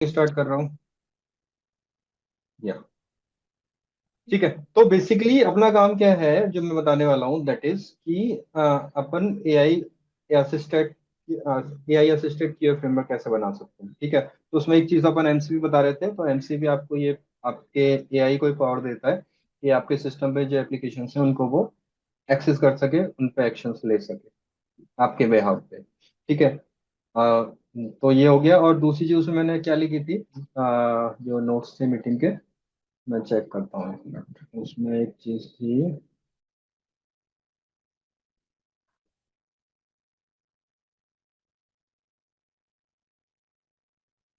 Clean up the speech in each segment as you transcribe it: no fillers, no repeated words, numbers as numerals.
Start कर रहा हूँ या ठीक है। तो बेसिकली अपना काम क्या है जो मैं बताने वाला हूँ दैट इज कि अपन assisted AI assisted QA framework कैसे बना सकते हैं। ठीक है, तो उसमें एक चीज अपन एमसीबी बता रहे थे। तो एमसीबी आपको ये आपके एआई को पावर देता है कि आपके सिस्टम पे जो एप्लीकेशन है उनको वो एक्सेस कर सके, उन पे एक्शंस ले सके आपके बेहाव पे। ठीक है। तो ये हो गया। और दूसरी चीज उसमें मैंने क्या लिखी थी, जो नोट्स थे मीटिंग के, मैं चेक करता हूँ एक मिनट। उसमें एक चीज थी,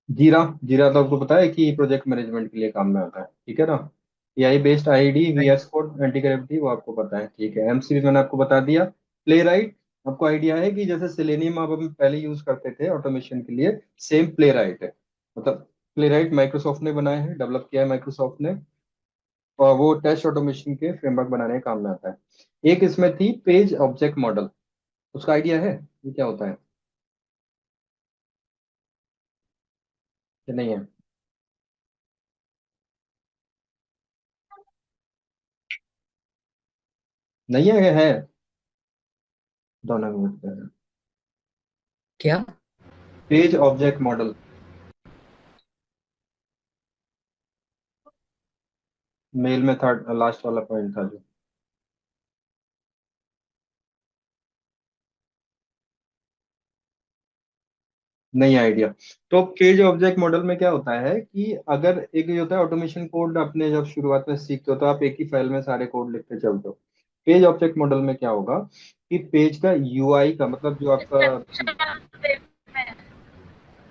जीरा। जीरा तो आपको पता है कि प्रोजेक्ट मैनेजमेंट के लिए काम में आता है। ठीक है ना। AI based ID, right. VS code, anti gravity, वो आपको पता है। ठीक है। एमसीबी मैंने आपको बता दिया। प्ले राइट, आपको आइडिया है कि जैसे सेलेनियम आप हम पहले यूज करते थे ऑटोमेशन के लिए, सेम प्ले राइट है। मतलब प्ले राइट माइक्रोसॉफ्ट ने बनाया है, डेवलप किया है माइक्रोसॉफ्ट ने, और वो टेस्ट ऑटोमेशन के फ्रेमवर्क बनाने के काम में आता है। एक इसमें थी पेज ऑब्जेक्ट मॉडल, उसका आइडिया है ये क्या होता है कि नहीं है? नहीं है दोनों में। क्या? पेज ऑब्जेक्ट मॉडल, मेल में थर्ड लास्ट वाला पॉइंट था जो। नहीं आइडिया। तो पेज ऑब्जेक्ट मॉडल में क्या होता है कि अगर एक ये होता है ऑटोमेशन कोड, अपने जब शुरुआत में सीखते हो तो आप एक ही फाइल में सारे कोड लिखते चलते हो। पेज ऑब्जेक्ट मॉडल में क्या होगा कि पेज का यूआई का मतलब जो आपका,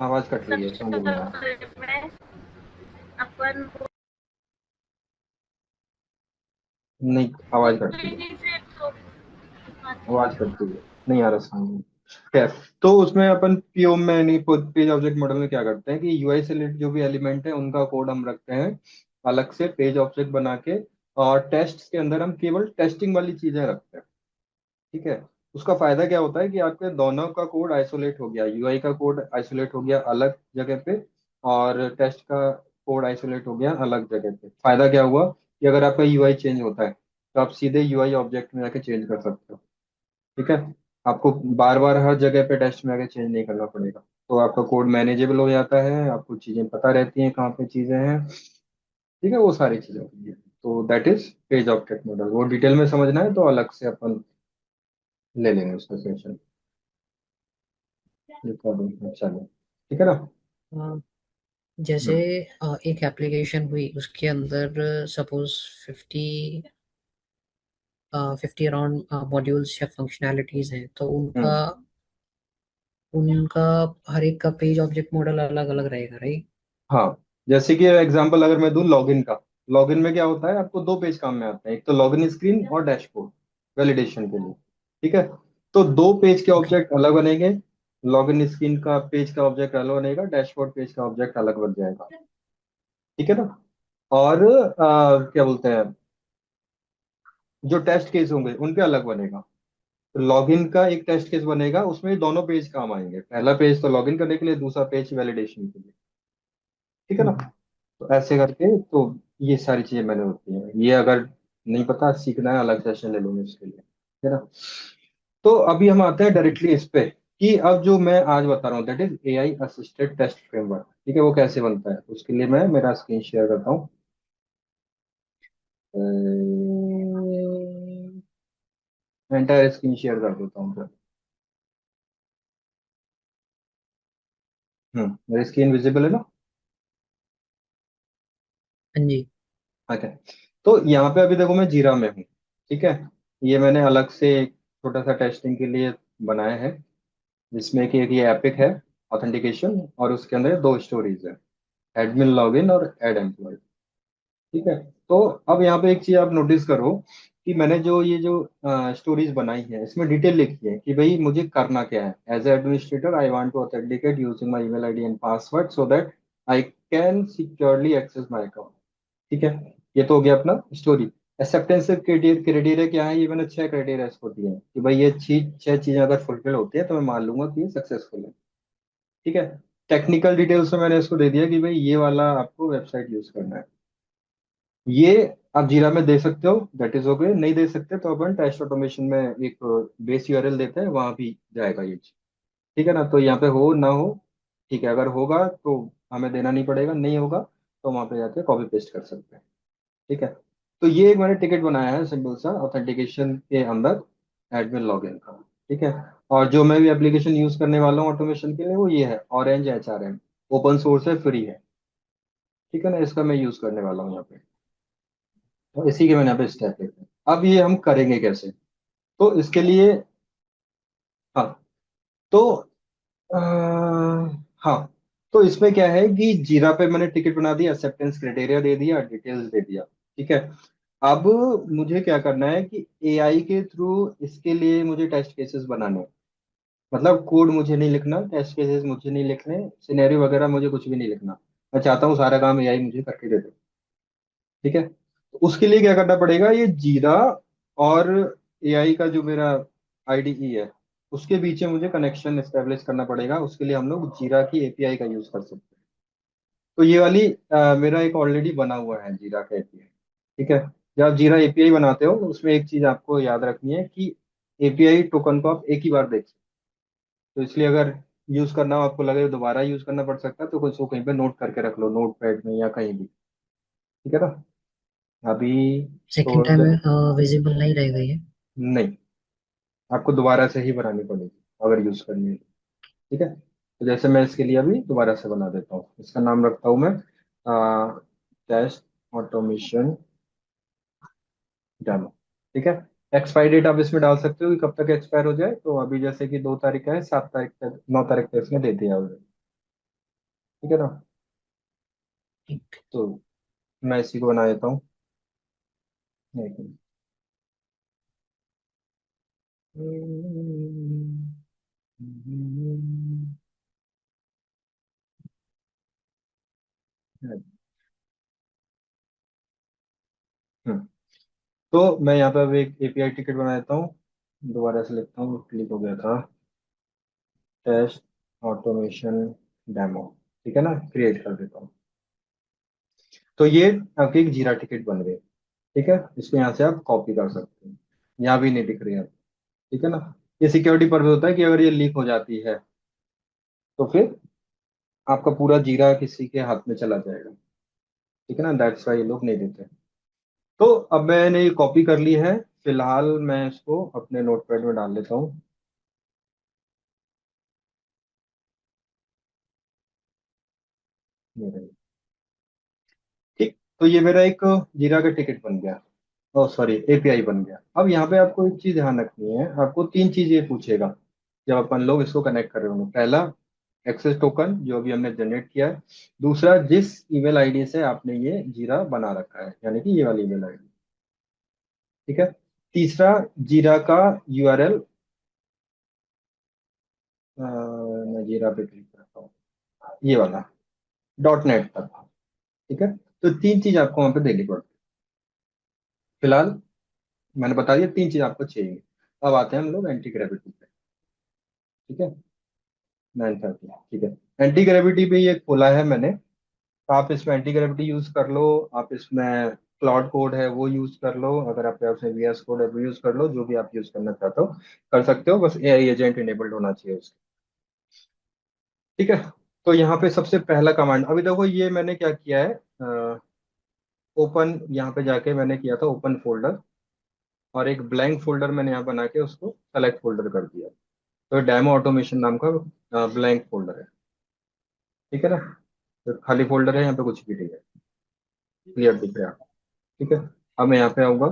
आवाज कट रही है, क्यों बोल रहा है? अपन नहीं, आवाज कट रही है, आवाज कट रही है, नहीं आ रहा समझ। खैर, तो उसमें अपन पीओ में नहीं, पेज ऑब्जेक्ट मॉडल में क्या करते हैं कि यूआई से रिलेटेड जो भी एलिमेंट है उनका कोड हम रखते हैं अलग से पेज ऑब्जेक्ट बना के, और टेस्ट के अंदर हम केवल टेस्टिंग वाली चीजें रखते हैं। ठीक है। उसका फायदा क्या होता है कि आपके दोनों का कोड आइसोलेट हो गया, यूआई का कोड आइसोलेट हो गया अलग जगह पे, और टेस्ट का कोड आइसोलेट हो गया अलग जगह पे। फायदा क्या हुआ कि अगर आपका यूआई चेंज होता है तो आप सीधे यूआई ऑब्जेक्ट में जाके चेंज कर सकते हो। ठीक है। आपको बार बार हर जगह पे टेस्ट में आके चेंज नहीं करना पड़ेगा, तो आपका कोड मैनेजेबल हो जाता है, आपको चीजें पता रहती हैं कहाँ पे चीजें हैं। ठीक है, वो सारी चीजें होती हैं। तो that is page object model. वो डिटेल में समझना है तो अलग से अपन ले लेंगे उसका सेशन, रिकॉर्डिंग चलो। ठीक है ना। जैसे हम्म। एक एप्लीकेशन हुई उसके अंदर सपोज 50 50 अराउंड मॉड्यूल्स या फंक्शनैलिटीज हैं तो उनका हम्म। उनका हर एक का पेज ऑब्जेक्ट मॉडल अलग अलग रहेगा, राइट? हाँ, जैसे कि एग्जांपल अगर मैं दूं लॉगिन का, लॉगिन में क्या होता है, आपको दो पेज काम में आते हैं, एक तो लॉगिन स्क्रीन और डैशबोर्ड वैलिडेशन के लिए। ठीक है। तो दो पेज के ओके। ऑब्जेक्ट अलग बनेंगे, लॉगिन स्क्रीन का पेज का ऑब्जेक्ट अलग बनेगा, डैशबोर्ड पेज का ऑब्जेक्ट अलग बन जाएगा। ठीक है ना। और क्या बोलते हैं, जो टेस्ट केस होंगे उनके अलग बनेगा। तो लॉगिन का एक टेस्ट केस बनेगा, उसमें दोनों पेज काम आएंगे, पहला पेज तो लॉगिन करने के लिए, दूसरा पेज वैलिडेशन के लिए। ठीक है ना। हम्म। तो ऐसे करके, तो ये सारी चीजें मैंने होती हैं। ये अगर नहीं पता, सीखना है, अलग सेशन ले लूंगे इसके लिए। है ना। तो अभी हम आते हैं डायरेक्टली इस पे कि अब जो मैं आज बता रहा हूँ that is AI assisted test framework. ठीक है, वो कैसे बनता है उसके लिए मैं मेरा स्क्रीन शेयर करता हूँ। एंटायर स्क्रीन शेयर कर देता हूँ सर। मेरी स्क्रीन विजिबल है ना? हाँ जी। ओके। तो यहाँ पे अभी देखो मैं जीरा में हूँ। ठीक है। ये मैंने अलग से एक छोटा सा टेस्टिंग के लिए बनाया है, जिसमें कि एक ये एपिक है ऑथेंटिकेशन, और उसके अंदर दो स्टोरीज है, एडमिन लॉगिन और एड एम्प्लॉय। ठीक है। तो अब यहाँ पे एक चीज आप नोटिस करो कि मैंने जो ये जो स्टोरीज बनाई है इसमें डिटेल लिखी है कि भाई मुझे करना क्या है। As administrator I want to authenticate using my email ID and password so that I can securely access my account. ठीक है। ये तो हो गया अपना स्टोरी। एक्सेप्टेंस क्राइटेरिया क्या है, ये मैंने 6 क्राइटेरिया इसको दिए हैं कि भाई ये चीज 6 चीजें अगर फुलफिल होती है तो मैं मान लूंगा कि ये सक्सेसफुल है। ठीक है। टेक्निकल डिटेल्स में मैंने इसको दे दिया कि भाई ये वाला आपको वेबसाइट यूज करना है। ये आप जीरा में दे सकते हो, दैट इज ओके। नहीं दे सकते तो अपन टेस्ट ऑटोमेशन में एक बेस यूआरएल देते हैं, वहां भी जाएगा ये चीज। ठीक है ना, तो यहाँ पे हो ना हो, ठीक है, अगर होगा तो हमें देना नहीं पड़ेगा, नहीं होगा तो वहां पे जाके कॉपी पेस्ट कर सकते हैं। ठीक है, तो ये एक मैंने टिकट बनाया है सिंपल सा ऑथेंटिकेशन के अंदर, एडमिन लॉगिन का। ठीक है, और जो मैं भी एप्लीकेशन यूज करने वाला हूँ ऑटोमेशन के लिए वो ये है, ऑरेंज HRM। ओपन सोर्स है, फ्री है। ठीक है ना, इसका मैं यूज करने वाला हूँ यहाँ पे। तो इसी के मैंने यहाँ पे स्टेप लिखे हैं। अब ये हम करेंगे कैसे, तो इसके लिए, हाँ, तो आ, हाँ, तो इसमें क्या है कि जीरा पे मैंने टिकट बना दिया, एक्सेप्टेंस क्राइटेरिया दे दिया, डिटेल्स दे दिया। ठीक है, अब मुझे क्या करना है कि एआई के थ्रू इसके लिए मुझे टेस्ट केसेस बनाने हैं। मतलब कोड मुझे नहीं लिखना, टेस्ट केसेस मुझे नहीं लिखने, सिनेरियो वगैरह मुझे कुछ भी नहीं लिखना। मैं चाहता हूँ सारा काम एआई मुझे करके दे दे। ठीक है, तो उसके लिए क्या करना पड़ेगा, ये जीरा और एआई का जो मेरा आईडीई है उसके बीच में मुझे कनेक्शन एस्टेब्लिश करना पड़ेगा। उसके लिए हम लोग जीरा की एपीआई का यूज कर सकते हैं। तो ये वाली मेरा एक ऑलरेडी बना हुआ है जीरा का एपीआई। ठीक है, जब आप जीरा एपीआई बनाते हो उसमें एक चीज आपको याद रखनी है कि एपीआई टोकन को आप एक ही बार देख सकते हो। तो इसलिए अगर यूज करना हो, आपको लगे दोबारा यूज करना पड़ सकता है, तो कुछ वो कहीं पे नोट करके रख लो, नोट पैड में या कहीं भी। ठीक है ना, अभी सेकेंड थोड़ी टाइम देर, विजिबल नहीं रहेगा ये? नहीं, आपको दोबारा से ही बनानी पड़ेगी अगर यूज करनी है। ठीक है, तो जैसे मैं इसके लिए अभी दोबारा से बना देता हूँ, इसका नाम रखता हूँ मैं टेस्ट ऑटोमेशन डेमो। ठीक है, एक्सपायरी डेट आप इसमें डाल सकते हो कि कब तक एक्सपायर हो जाए, तो अभी जैसे कि 2 तारीख का है, 7 तारीख तक, 9 तारीख तक इसमें दे दिया ऑलरेडी। ठीक है ना, ठीक। तो मैं इसी को बना देता हूँ। एक मिनट। हम्म, तो मैं यहाँ पे अब एक एपीआई टिकट बना देता हूँ, दोबारा से लिखता हूँ, क्लिक हो गया था, टेस्ट ऑटोमेशन डेमो। ठीक है ना, क्रिएट कर देता हूँ। तो ये आपकी एक जीरा टिकट बन गई। ठीक है, इसको यहाँ से आप कॉपी कर सकते हैं, यहाँ भी नहीं दिख रही है। ठीक है ना, ये सिक्योरिटी पर्पज होता है कि अगर ये लीक हो जाती है तो फिर आपका पूरा जीरा किसी के हाथ में चला जाएगा। ठीक है ना, दैट्स वाई ये लोग नहीं देते। तो अब मैंने ये कॉपी कर ली है, फिलहाल मैं इसको अपने नोटपैड में डाल लेता हूँ। ये रही। ठीक, तो ये मेरा एक जीरा का टिकट बन गया, ओ सॉरी एपीआई बन गया। अब यहाँ पे आपको एक चीज ध्यान रखनी है, आपको 3 चीजें पूछेगा जब अपन लोग इसको कनेक्ट कर रहे होंगे। पहला, एक्सेस टोकन जो अभी हमने जनरेट किया है। दूसरा, जिस ईमेल आईडी से आपने ये जीरा बना रखा है, यानी कि ये वाली ईमेल आईडी। ठीक है, तीसरा, जीरा का यूआरएल, मैं जीरा पे क्लिक करता हूँ, ये वाला .NET तक। ठीक है, तो 3 चीज आपको वहां पे देनी पड़ती है। फिलहाल मैंने बता दिया 3 चीज आपको चाहिए। अब आते हैं हम लोग एंटी ग्रेविटी पे। ठीक है, 9:30, ठीक है। एंटी ग्रेविटी पे ये खोला है मैंने, तो आप इसमें एंटी ग्रेविटी यूज कर लो, आप इसमें क्लाउड कोड है वो यूज कर लो, अगर आपके पास में VS कोड है वो यूज कर लो, जो भी आप यूज करना चाहते हो कर सकते हो, बस एआई एजेंट इनेबल्ड होना चाहिए उसके। ठीक है, तो यहाँ पे सबसे पहला कमांड, अभी देखो ये मैंने क्या किया है, ओपन, यहाँ पे जाके मैंने किया था ओपन फोल्डर, और एक ब्लैंक फोल्डर मैंने यहाँ बना के उसको सेलेक्ट फोल्डर कर दिया। तो डेमो ऑटोमेशन नाम का ब्लैंक फोल्डर है। ठीक है ना, तो खाली फोल्डर है, यहाँ पे कुछ भी नहीं है, क्लियर दिख रहा है। ठीक है, अब मैं यहाँ पे आऊंगा,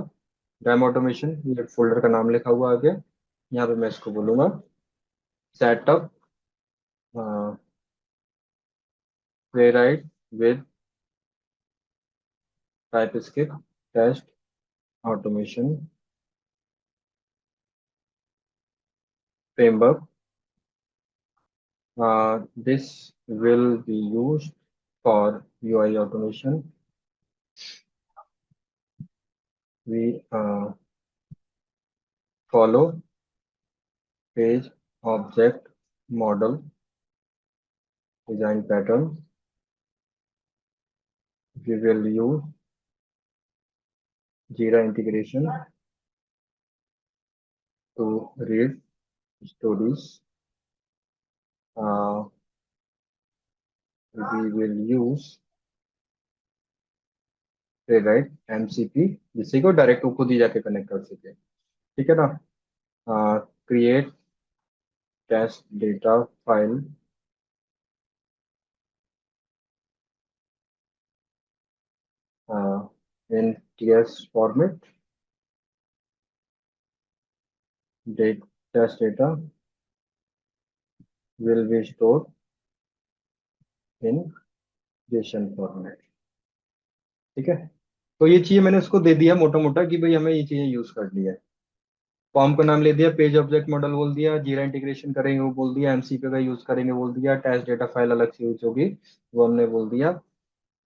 डेमो ऑटोमेशन, ये फोल्डर का नाम लिखा हुआ आ गया। यहाँ पे मैं इसको बोलूंगा setup Playwright with TypeScript test automation framework, this will be used for UI automation. We follow page object model design pattern. We will use Jira integration to read stories. Uh, we will use playwright MCP जिससे को direct वो खुद ही जाके connect कर सके, ठीक है ना। Create test data file in TS format. Test data will be stored in JSON format, ठीक है। तो ये चीजें मैंने उसको दे दिया मोटा मोटा कि भाई हमें ये चीजें यूज करनी है। फॉर्म का नाम ले दिया, पेज ऑब्जेक्ट मॉडल बोल दिया, जीरा इंटीग्रेशन करेंगे वो बोल दिया, एमसीपी का यूज करेंगे बोल दिया, टेस्ट डेटा फाइल अलग से यूज होगी वो हमने बोल दिया,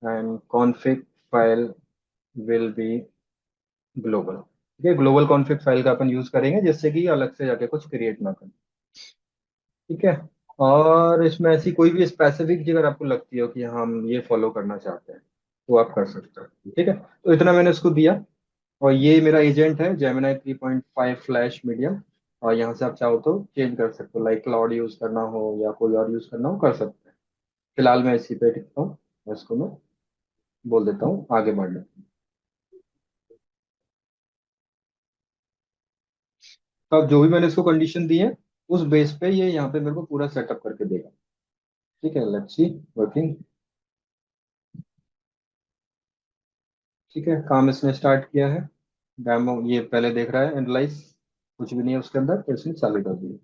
and config file will be global, ठीक है। ग्लोबल कॉन्फिग फाइल का अपन यूज करेंगे जिससे कि अलग से जाके कुछ क्रिएट ना करें, ठीक है। और इसमें ऐसी कोई भी स्पेसिफिक चीज अगर आपको लगती हो कि हम ये फॉलो करना चाहते हैं तो आप कर सकते हो, ठीक है। तो इतना मैंने उसको दिया। और ये मेरा एजेंट है जेमिनाई 3.5 फ्लैश मीडियम। और यहाँ से आप चाहो तो चेंज कर सकते हो, लाइक क्लाउड यूज करना हो या कोई और यूज करना हो कर सकते हैं। फिलहाल मैं इसी पे टिकता हूँ, और इसको मैं बोल देता हूँ आगे बढ़ने। तो अब जो भी मैंने इसको कंडीशन दी है उस बेस पे ये यहाँ पे मेरे को पूरा सेटअप करके देगा, ठीक है। लेट्स सी वर्किंग, ठीक है। काम इसने स्टार्ट किया है। डेमो ये पहले देख रहा है, एनालाइज कुछ भी नहीं है उसके अंदर, तो इसने चालू कर दिया।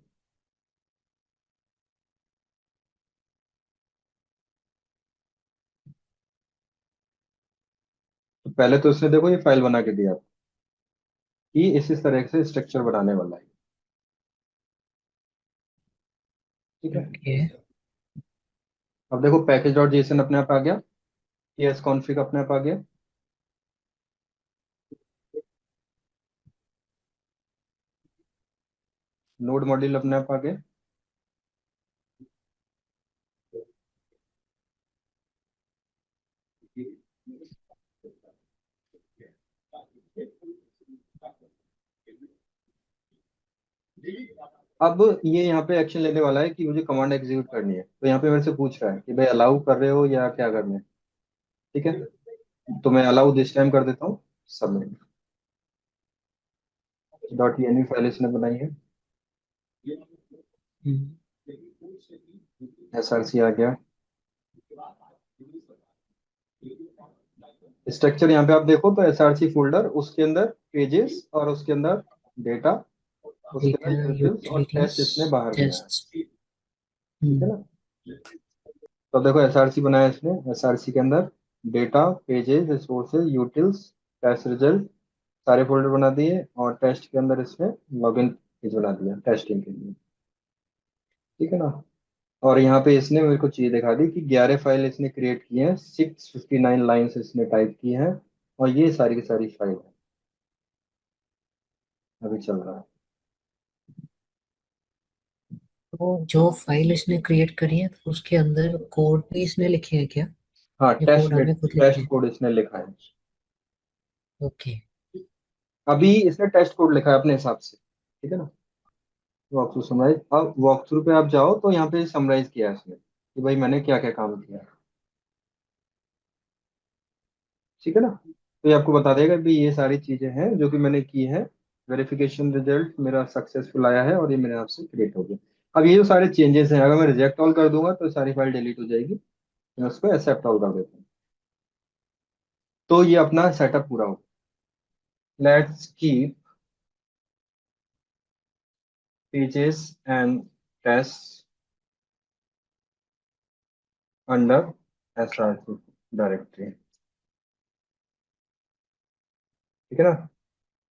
तो पहले तो इसने देखो ये फाइल बना के दिया कि इस तरह से स्ट्रक्चर बनाने वाला है, ठीक है। ओके। अब देखो पैकेज डॉट जेसन अपने आप आ गया, टीएस कॉन्फ़िग अपने आप आ गया। नोड मॉड्यूल अपने आप आ गया। अब ये यहाँ पे एक्शन लेने वाला है कि मुझे कमांड एग्जीक्यूट करनी है, तो यहाँ पे मेरे से पूछ रहा है कि भाई अलाउ कर रहे हो या क्या करना है, ठीक है। तो मैं अलाउ दिस टाइम कर देता हूँ। सबमिट। डॉट एनवी फाइल इसने बनाई है। हम्म, एसआरसी आ गया। स्ट्रक्चर यहाँ पे आप देखो तो एसआरसी फोल्डर, उसके अंदर पेजेस, और उसके अंदर डेटा, उसके ठीक है। अंदर यूटिल्स, और यूटिलिटीज, टेस्ट इसने बाहर दिया है, टेस्ट्स। ठीक है हम्म। ना। तो देखो एसआरसी बनाया इसने, एसआरसी के अंदर data, pages, resources, utils, test result सारे फोल्डर बना दिए, और टेस्ट के अंदर इसने लॉगिन पेज बना दिया टेस्टिंग के लिए, ठीक है ना। और यहाँ पे इसने मेरे को चीज दिखा दी कि 11 फाइल इसने क्रिएट की है, 659 लाइंस इसने टाइप की है, और ये सारी की सारी फाइल है अभी चल रहा है। तो जो फाइल इसने क्रिएट करी है तो उसके अंदर कोड भी इसने लिखे हैं क्या? हाँ, ये कोड टेस्ट हमें खुद लिखना टेस्ट है? कोड इसने लिखा है। ओके। अभी इसने टेस्ट कोड लिखा है अपने हिसाब से, ठीक है ना। वॉक थ्रू समराइज, अब वॉक थ्रू पे आप जाओ तो यहाँ पे समराइज किया है इसने कि भाई मैंने क्या क्या काम किया, ठीक है ना। तो ये आपको बता देगा भी ये सारी चीजें हैं जो कि मैंने की है। वेरिफिकेशन रिजल्ट मेरा सक्सेसफुल आया है और ये मेरे आपसे क्रिएट हो गया। अब ये जो सारे चेंजेस हैं, अगर मैं रिजेक्ट ऑल कर दूंगा तो सारी फाइल डिलीट हो जाएगी। मैं उसको एक्सेप्ट ऑल कर देता हूँ, तो ये अपना सेटअप पूरा हो। Let's keep pages and test under SRC directory, ठीक है ना।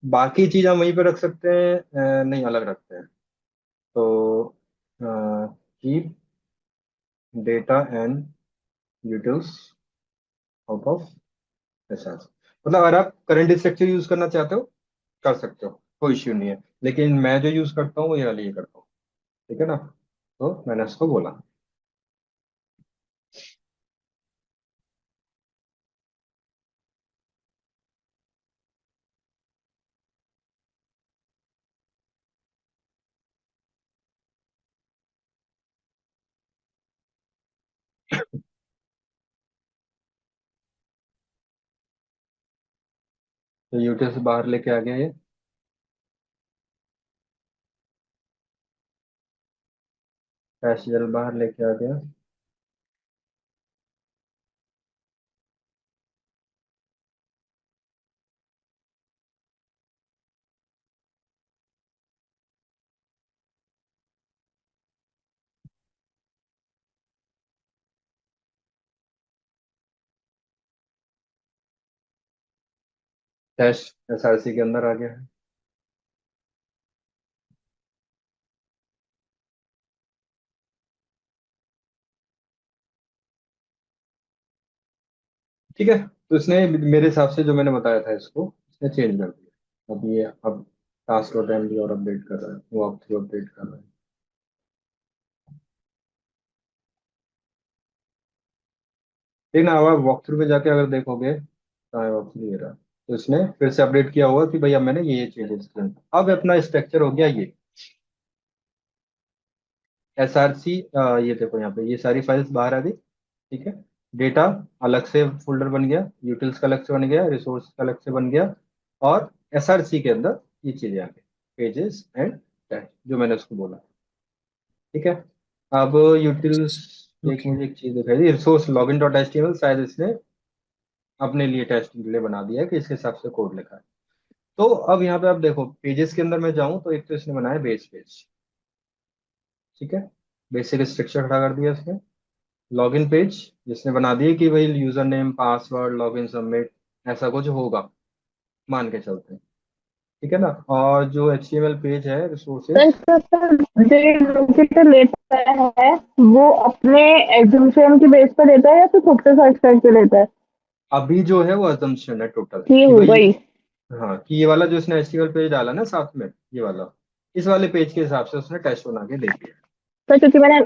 बाकी चीज हम वहीं पे रख सकते हैं, नहीं अलग रखते हैं। तो keep data and details out of SRC, मतलब अगर आप करंट स्ट्रक्चर यूज करना चाहते हो कर सकते हो, कोई इश्यू नहीं है। लेकिन मैं जो यूज करता हूँ वो ये वाली ये करता हूँ, ठीक है ना। तो मैंने उसको बोला। तो यूटिल से बाहर लेके आ गया ये, डैश जेल बाहर लेके आ गया। डैश एसआरसी के अंदर आ गया है। ठीक है, तो इसने मेरे हिसाब से जो मैंने बताया था इसको इसने चेंज कर दिया। अब ये अब टास्क डॉट एमडी और अपडेट कर रहा है, वॉक थ्रू अपडेट कर रहा है। ठीक ना, अब वॉक थ्रू पे जाके अगर देखोगे, कहाँ है वॉक थ्रू, ये रहा। तो इसने फिर से अपडेट किया होगा कि भैया मैंने ये चेंजेस किए। अब अपना स्ट्रक्चर हो गया ये एसआरसी। ये देखो यहाँ पे ये सारी फाइल्स बाहर आ गई। ठीक है, डेटा अलग से फोल्डर बन गया, यूटिल्स का अलग से बन गया, रिसोर्स का अलग से बन गया, और एसआरसी के अंदर ये चीजें आ गई, पेजेस एंड टैग, जो मैंने उसको बोला। ठीक है, अब यूटिल्स, एक ओके। मुझे एक चीज दिखाई दी, रिसोर्स लॉगिन डॉट एचटीएमएल, शायद इसने अपने लिए टेस्ट के लिए बना दिया है कि इसके हिसाब से कोड लिखा है। तो अब यहाँ पे आप देखो पेजेस के अंदर मैं जाऊं तो एक तो इसने बनाया बेस पेज। ठीक है, बेसिक स्ट्रक्चर खड़ा कर दिया इसने। लॉगिन पेज जिसने बना दिया कि भाई user name password login submit ऐसा कुछ होगा, मान के चलते हैं। ठीक है ना, और जो एचटीएमएल पेज है सर रिसोर्सेज। तो सर जो एग्जीक्यूटिव लेता है वो अपने एग्जीक्यूशन के बेस पर लेता है या फिर खुद से सर्च करके लेता है? अभी जो है वो अजम्पशन है टोटल ये कि हो भाई, गई। हाँ, कि ये वाला जो इसने एचटीएमएल पेज डाला ना साथ में, ये वाला, इस वाले पेज के हिसाब से उसने टेस्ट बना के दे दिया। सर क्योंकि मैंने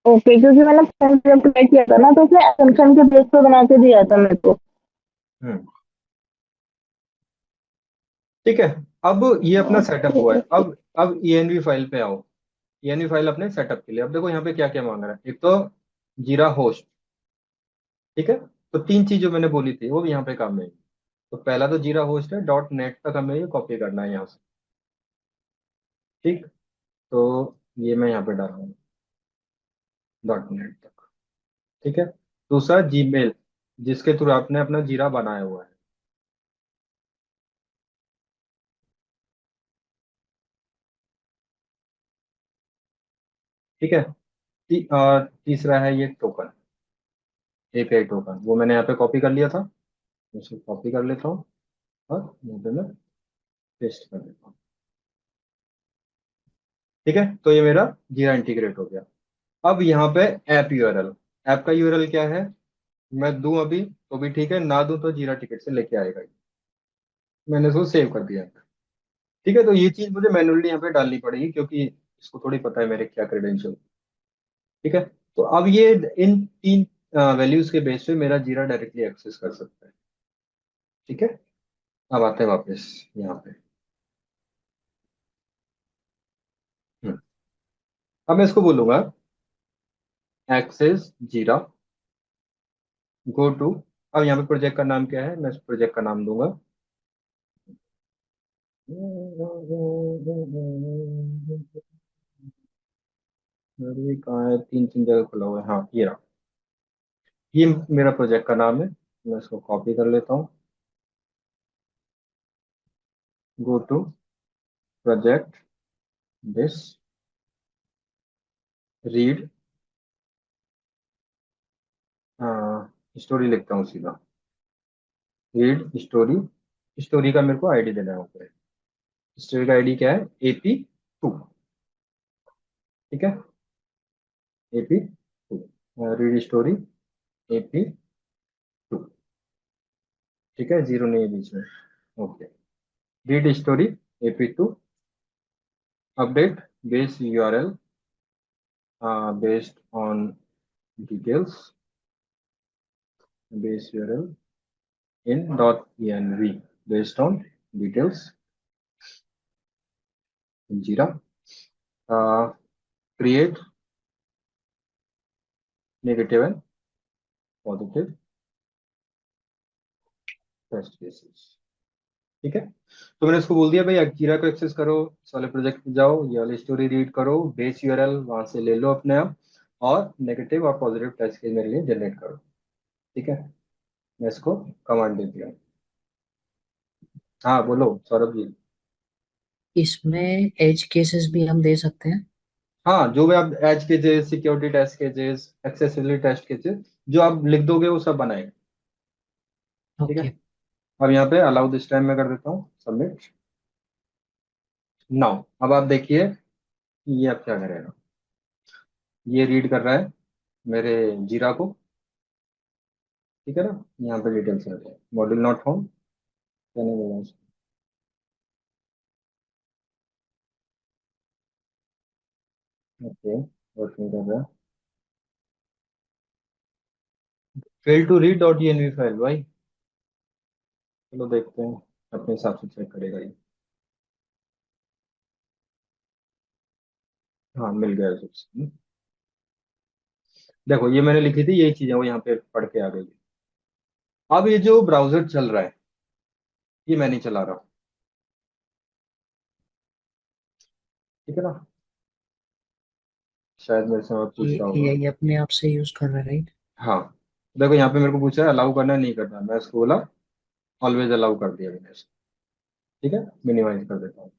ओके क्योंकि मैंने फॉर्म जब अप्लाई किया था ना तो उसने एग्जीक्यूशन के बेस पर बना के दिया था मेरे को। हम्म। ठीक है, अब ये अपना सेटअप हुआ है। अब ENV फाइल पे आओ। ENV फाइल अपने सेटअप के लिए, अब देखो यहाँ पे क्या क्या मांग रहा है। एक तो जीरा होस्ट। ठीक है, तो तीन चीज जो मैंने बोली थी वो भी यहाँ पे काम में है। तो पहला तो जीरा होस्ट है, डॉट नेट तक हमें ये कॉपी करना है यहाँ से। ठीक, तो ये मैं यहाँ पे डाल रहा हूँ, डॉट नेट तक। ठीक है, दूसरा जीमेल, जिसके थ्रू आपने अपना जीरा बनाया हुआ है। ठीक है, तीसरा है ये टोकन, एपीआई टोकन, वो मैंने यहाँ पे कॉपी कर लिया था, उसको कॉपी कर लेता हूँ और यहाँ पे मैं पेस्ट कर देता हूँ। ठीक है, तो ये मेरा जीरा इंटीग्रेट हो गया। अब यहाँ पे ऐप यूआरएल, ऐप का यूआरएल क्या है, मैं दूं अभी तो भी ठीक है, ना दूं तो जीरा टिकट से लेके आएगा ये। मैंने इसको सेव कर दिया। ठीक है, तो ये चीज मुझे मैनुअली यहाँ पे डालनी पड़ेगी क्योंकि इसको थोड़ी पता है मेरे क्या क्रेडेंशियल। ठीक है, तो अब ये इन तीन वैल्यूज के बेस पे मेरा जीरा डायरेक्टली एक्सेस कर सकता है। ठीक है, अब आते हैं वापस यहाँ पे। हम्म, अब मैं इसको बोलूंगा एक्सेस जीरा, गो टू। अब यहाँ पे प्रोजेक्ट का नाम क्या है, मैं इस प्रोजेक्ट का नाम दूंगा, अरे कहाँ है, तीन तीन जगह खुला हुआ है, हाँ ये रहा। ये मेरा प्रोजेक्ट का नाम है, मैं इसको कॉपी कर लेता हूँ। Go to project this, read story लिखता हूँ सीधा, रीड स्टोरी। स्टोरी का मेरे को आईडी देना है ऊपर। स्टोरी का आईडी क्या है, AP2। ठीक है, AP2, रीड स्टोरी AP2। ठीक है, जीरो नहीं है बीच में। Okay, read story AP2, update base URL based on details, base URL in .env based on details in Jira, create negative and positive test cases. ठीक है, तो मैंने इसको बोल दिया भाई अकीरा को एक्सेस करो, इस वाले प्रोजेक्ट में जाओ, ये वाली स्टोरी रीड करो, बेस यूआरएल वहां से ले लो अपने आप, और नेगेटिव और पॉजिटिव टेस्ट केस मेरे लिए जनरेट करो। ठीक है, मैं इसको कमांड दे दिया। हाँ बोलो सौरभ जी। इसमें एज केसेस भी हम दे सकते हैं। हाँ, जो भी आप edge cases, security test cases, accessibility test cases, जो आप लिख दोगे वो सब बनाएंगे। ठीक है, ओके। अब यहाँ पे अलाउ दिस टाइम मैं कर देता हूँ सबमिट। नाउ अब आप देखिए ये अब क्या करेगा। ये रीड कर रहा है मेरे जीरा को। ठीक है ना, यहाँ पे डिटेल्स आ जाए, मॉड्यूल नॉट फाउंड, क्या नहीं मिला उसको। ओके, वर्किंग कर रहा है। Fail to read dot env file भाई। चलो देखते हैं, अपने हिसाब से चेक करेगा ये। हाँ मिल गया है। देखो ये मैंने लिखी थी यही चीजें वो यहाँ पे पढ़ के आ गई। अब ये जो ब्राउजर चल रहा है ये मैं नहीं चला रहा हूँ। ठीक है ना, शायद मेरे से और पूछ ये रहा होगा। ये अपने आप से यूज कर रहा है, राइट? हाँ, देखो यहाँ पे मेरे को पूछा है अलाउ करना है नहीं करना है, मैं इसको बोला ऑलवेज अलाउ कर दिया मैंने इसको। ठीक है, मिनिमाइज कर देता हूँ।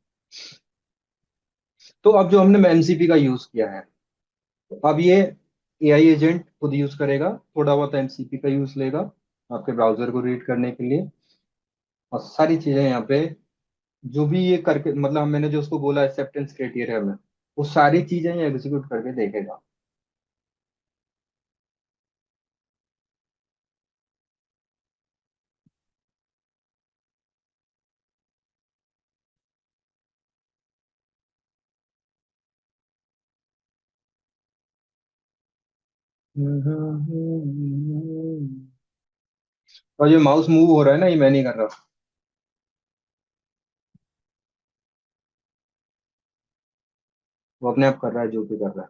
तो अब जो हमने एमसीपी का यूज किया है, तो अब ये एआई एजेंट खुद यूज करेगा, थोड़ा बहुत एमसीपी का यूज लेगा आपके ब्राउजर को रीड करने के लिए, और सारी चीजें यहाँ पे जो भी ये करके मतलब मैंने जो उसको बोला एक्सेप्टेंस क्राइटेरिया में, वो सारी चीजें ये एग्जीक्यूट करके देखेगा। और ये माउस मूव हो रहा है ना, ये मैं नहीं कर रहा, वो अपने आप कर रहा है जो भी कर रहा है।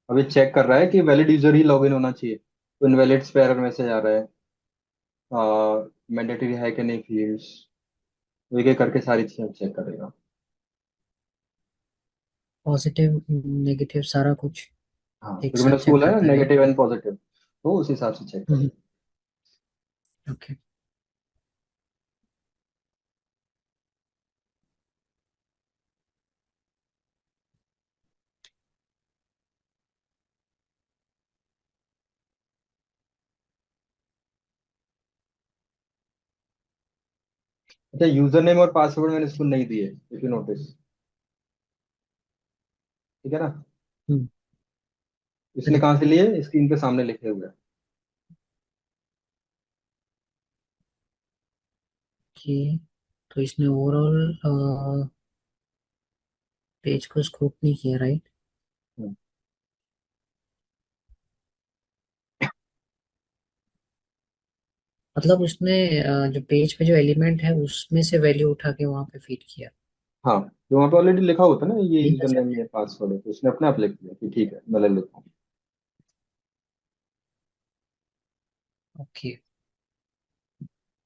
अभी चेक कर रहा है कि वैलिड यूजर ही लॉगिन होना चाहिए, तो इनवैलिड पे एरर मैसेज आ रहा है, मैंडेटरी है कि नहीं फील्ड्स, तो एक एक करके सारी चीजें चेक करेगा। पॉजिटिव नेगेटिव सारा कुछ हाँ, एक क्योंकि मैंने साथ उसको चेक बोला है करता है, राइट? नेगेटिव एंड पॉजिटिव, तो उस हिसाब से चेक करेगा। ओके। अच्छा, यूजर नेम और पासवर्ड मैंने इसको नहीं दिए, इफ यू नोटिस। ठीक है ना, हम्म। इसने कहाँ से लिए, स्क्रीन पे सामने लिखे हुए हैं। ओके, तो इसने ओवरऑल पेज को स्क्रॉप नहीं किया, राइट? हम्म, मतलब उसने जो पेज पे जो एलिमेंट है उसमें से वैल्यू उठा के वहां पे फीड किया। हाँ, जो वहाँ पे ऑलरेडी लिखा होता है ना ये यही यूजर अच्छा। नेम ये पासवर्ड है, तो उसने अपने आप लिख दिया कि ठीक है मैं ले लेता हूँ। ओके,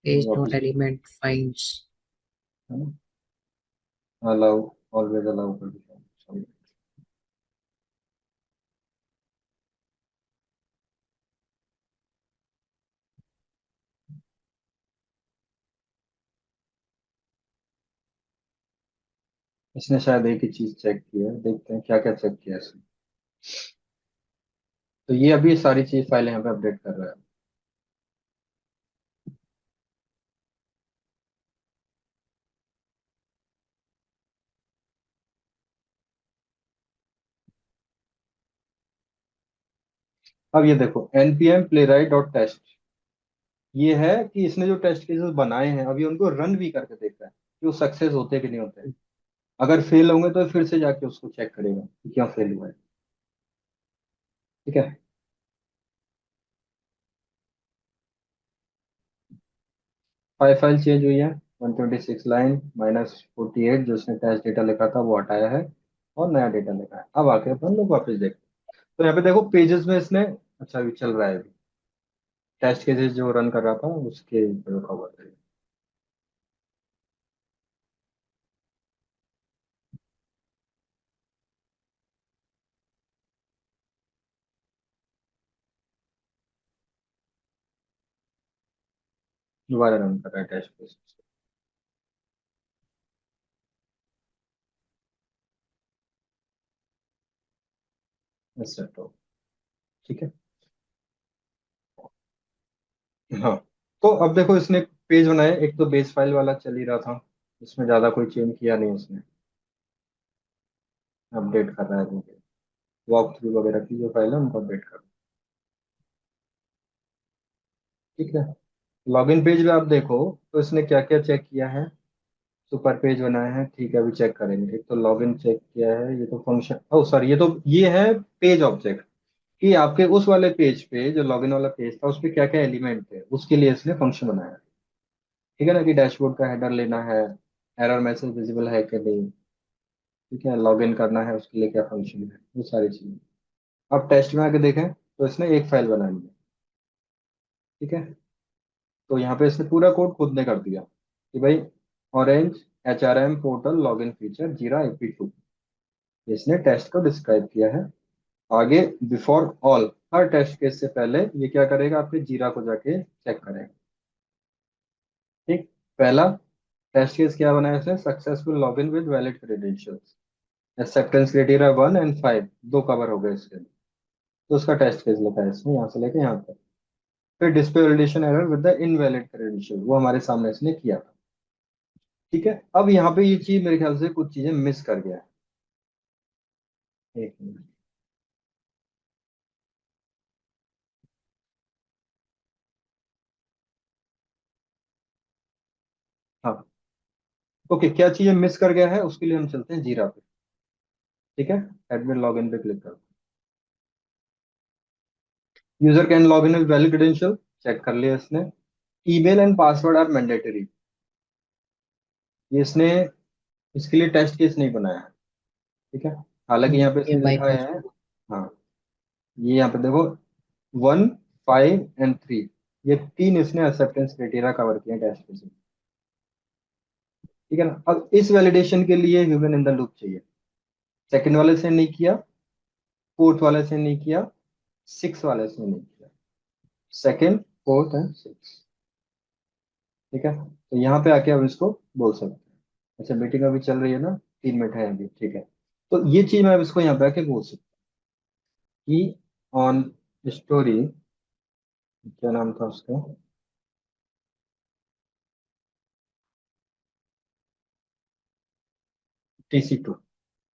पेज डॉट वापस एलिमेंट फाइंड्स। है ना, अलाउ, ऑलवेज अलाउ कर दिया। इसने शायद एक ही चीज चेक की है, देखते हैं क्या क्या चेक किया है इसने। तो ये अभी सारी चीज फाइल यहाँ पे अपडेट कर रहा है। अब ये देखो npm playwright डॉट टेस्ट, ये है कि इसने जो टेस्ट केसेस बनाए हैं अभी उनको रन भी करके देख रहा है कि वो सक्सेस होते कि नहीं होते। अगर फेल होंगे तो फिर से जाके उसको चेक करेगा कि क्यों फेल हुआ है। ठीक है, फाइल चेंज हुई है, 126 लाइन -48 जो उसने टेस्ट डेटा लिखा था वो हटाया है और नया डेटा लिखा है। अब आके अपन लोग वापस देखते हैं। तो यहाँ पे देखो पेजेस में इसने, अच्छा अभी चल रहा है, अभी टेस्ट केसेस जो रन कर रहा था उसके ऊपर रुका हुआ था। दोबारा रन कर रहा है टेस्ट केसेस। ऐसा तो ठीक है। हाँ, तो अब देखो इसने पेज बनाया, एक तो बेस फाइल वाला चल ही रहा था, इसमें ज्यादा कोई चेंज किया नहीं उसने। अपडेट कर रहा है देखिए, वॉक थ्रू वगैरह की जो फाइल है उनको अपडेट कर रहा है। ठीक है, लॉगिन पेज में आप देखो तो इसने क्या क्या चेक किया है। सुपर पेज बनाया है, ठीक है, अभी चेक करेंगे। एक तो लॉगिन चेक किया है, ये तो फंक्शन, ओ सॉरी, ये तो ये है पेज ऑब्जेक्ट, कि आपके उस वाले पेज पे जो लॉगिन वाला पेज था उस पे क्या क्या एलिमेंट थे उसके लिए इसने फंक्शन बनाया। ठीक है ना, कि डैशबोर्ड का हेडर लेना है, एरर मैसेज विजिबल है कि नहीं, ठीक है, लॉगिन करना है उसके लिए क्या फंक्शन है, वो सारी चीजें। अब टेस्ट में आके देखें तो इसने एक फाइल बनाई है। ठीक है, तो यहाँ पे इसने पूरा कोड खुद ने कर दिया कि भाई orange HRM portal login feature जीरा AP2, इसने टेस्ट को डिस्क्राइब किया है। आगे बिफोर ऑल, हर टेस्ट केस से पहले ये क्या करेगा, आपके जीरा को जाके चेक करेगा। ठीक, पहला टेस्ट केस क्या बनाया इसने, successful login with valid credentials, acceptance criteria 1 और 5, दो कवर हो गए इसके। तो उसका टेस्ट केस लिखा है इसने यहाँ से लेके यहाँ तक। फिर display validation error with the invalid credential, वो हमारे सामने इसने किया था। ठीक है, अब यहाँ पे ये चीज मेरे ख्याल से कुछ चीजें मिस कर गया है। एक मिनट। हाँ, ओके, क्या चीजें मिस कर गया है उसके लिए हम चलते हैं जीरा पे। ठीक है, एडमिन लॉगिन पे क्लिक करो। User can log in with valid credential, check कर लिया इसने। Email and password are mandatory, ये इसने इसके लिए टेस्ट केस नहीं बनाया है। ठीक है, हालांकि यहाँ पे ये इसने लिखा बाईपास। है। हाँ, ये यहाँ पे देखो 1, 5 और 3, ये तीन इसने एक्सेप्टेंस क्राइटेरिया कवर किए टेस्ट केस में। ठीक है ना, अब इस वैलिडेशन के लिए ह्यूमन इन द लूप चाहिए। सेकंड वाले से नहीं किया, फोर्थ वाले से नहीं किया, सिक्स वाले से नहीं किया, सेकंड फोर्थ एंड सिक्स। ठीक है, तो यहाँ पे आके हम इसको बोल सकते हैं। अच्छा, मीटिंग अभी चल रही है ना, 3 मिनट है अभी, ठीक है। तो ये चीज मैं अब इसको यहाँ पे आके बोल सकता हूँ कि ऑन स्टोरी, क्या नाम था उसका, TC2,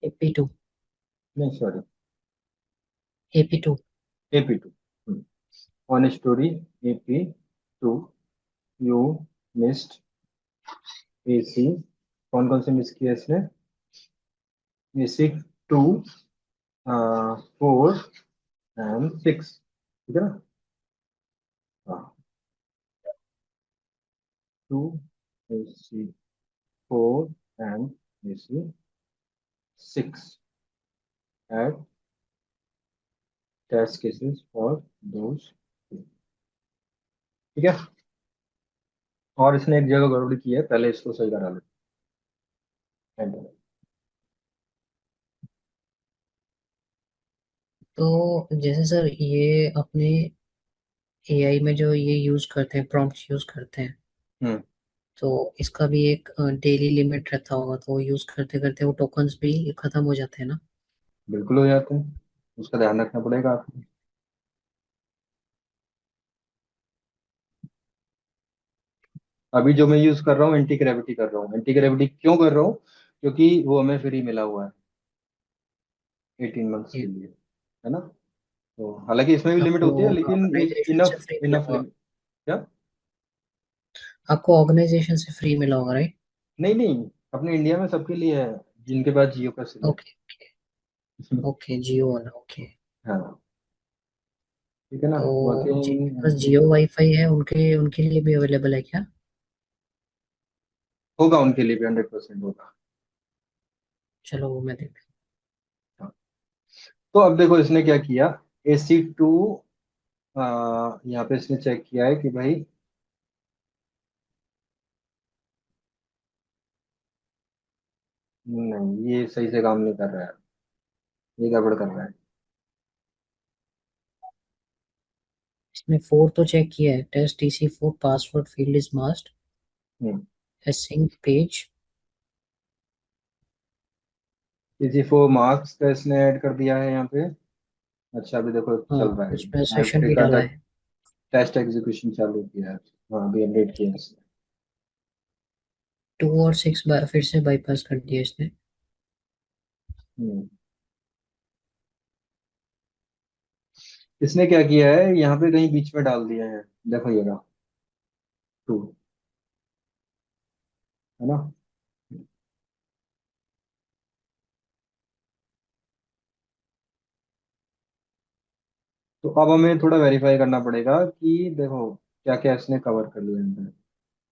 AP2। नहीं sorry, AP2। AP2। On story AP2, you missed AC, कौन कौन से मिस किया इसने, AC 2, 4 एंड 6। ठीक है ना, हाँ, 2, AC 4 and AC 6 eight test cases for those. ठीक है, और इसने एक जगह गड़बड़ी की है, पहले इसको सही करा लेते हैं। तो जैसे सर ये अपने एआई में जो ये यूज करते हैं, प्रॉम्प्ट यूज करते हैं, हम्म, तो इसका भी एक डेली लिमिट रहता होगा, तो यूज करते करते वो टोकन्स भी खत्म हो जाते हैं ना। बिल्कुल हो जाते हैं, उसका ध्यान रखना पड़ेगा आपको। अभी जो मैं यूज कर रहा हूँ एंटी ग्रेविटी कर रहा हूँ। एंटी ग्रेविटी क्यों कर रहा हूँ, क्योंकि वो हमें फ्री मिला हुआ है 18 मंथ्स के ये लिए, है ना। तो हालांकि इसमें भी लिमिट आपको होती है लेकिन ऑर्गेनाइजेशन से इनफ फ्री मिला इनफ होगा। लिमिट। क्या, आपको ऑर्गेनाइजेशन से फ्री मिला होगा, राइट? नहीं नहीं, अपने इंडिया में सबके लिए है जिनके पास जियो का सिम है। ओके। ओके, जियो वाला, ओके। हाँ, ठीक है ना, तो जिनके पास वर्किंग। जियो वाईफाई है उनके उनके लिए भी अवेलेबल है क्या? होगा उनके लिए भी, 100% होगा। चलो वो मैं देख। हाँ। तो अब देखो इसने क्या किया, AC2, यहाँ पे इसने चेक किया है कि भाई नहीं, ये सही से काम नहीं कर रहा है, ये गड़बड़ कर रहा है। इसमें 4 तो चेक किया है, test TC4 password field is masked, hmm. Sync page. AC4 marks का इसने ऐड कर दिया है यहाँ पे। अच्छा अभी देखो हाँ, चल रहा है, उसमें आई सेशन भी ट्रिगर डाला द है। टेस्ट एग्जीक्यूशन चालू किया है। हाँ अभी अपडेट किया है इसने। 2 और 6 बार फिर से बाईपास कर दिया इसने। हम्म। इसने क्या किया है, यहाँ पे कहीं बीच में डाल दिया है, देखो ये रहा 2, है ना। तो अब हमें थोड़ा वेरीफाई करना पड़ेगा कि देखो क्या क्या इसने कवर कर लिया अंदर।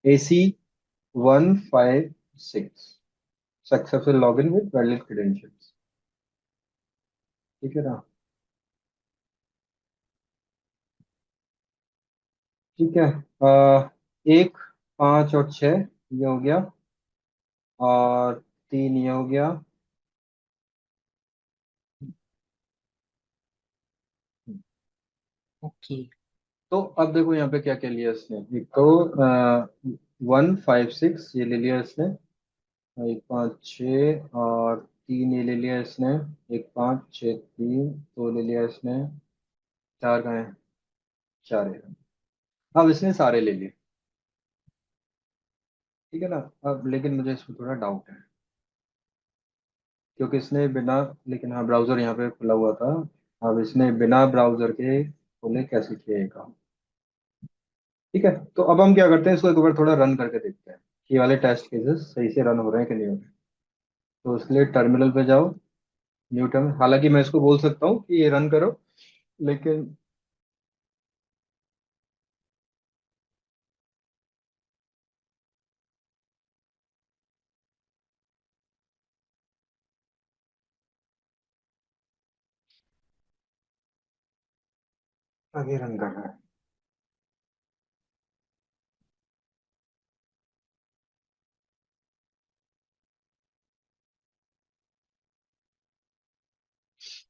AC156 successful login with valid credentials, ठीक है ना। ठीक है, 1, 5 और 6 ये हो गया, और 3 ये हो गया। ओके। तो अब देखो यहाँ पे क्या क्या लिया इसने, एक तो 156 ये ले लिया इसने, 1, 5, 6, और 3 ये ले लिया इसने, 1, 5, 6, 3 तो ले लिया इसने, 4 कहाँ है, 4 है। अब इसने सारे ले लिए, ठीक है ना। अब लेकिन मुझे इसमें थोड़ा डाउट है, क्योंकि इसने बिना, लेकिन हाँ ब्राउजर यहाँ पे खुला हुआ था। अब इसने बिना ब्राउजर के खोले कैसे किया ये काम। ठीक है, तो अब हम क्या करते हैं, इसको एक बार थोड़ा रन करके देखते हैं कि ये वाले टेस्ट केसेस सही से रन हो रहे हैं कि नहीं हो रहे। तो उसके लिए टर्मिनल पे जाओ, न्यू टर्मिनल। हालांकि मैं इसको बोल सकता हूँ कि ये रन करो, लेकिन आगे रन करना है।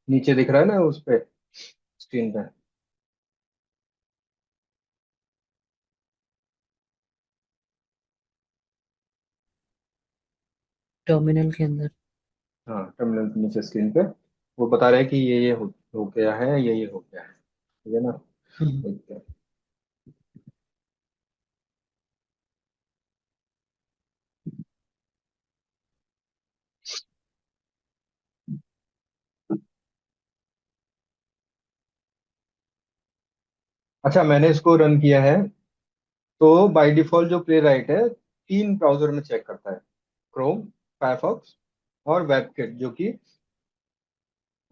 नीचे दिख रहा है ना उस पे, स्क्रीन पे। टर्मिनल के अंदर। हाँ टर्मिनल के नीचे स्क्रीन पे वो बता रहा है कि ये हो गया है, ये हो गया है, ठीक है ना। हम्म, देखते हैं। अच्छा मैंने इसको रन किया है, तो बाय डिफॉल्ट जो प्ले राइट है 3 ब्राउजर में चेक करता है, क्रोम, फायरफॉक्स और वेबकिट, जो कि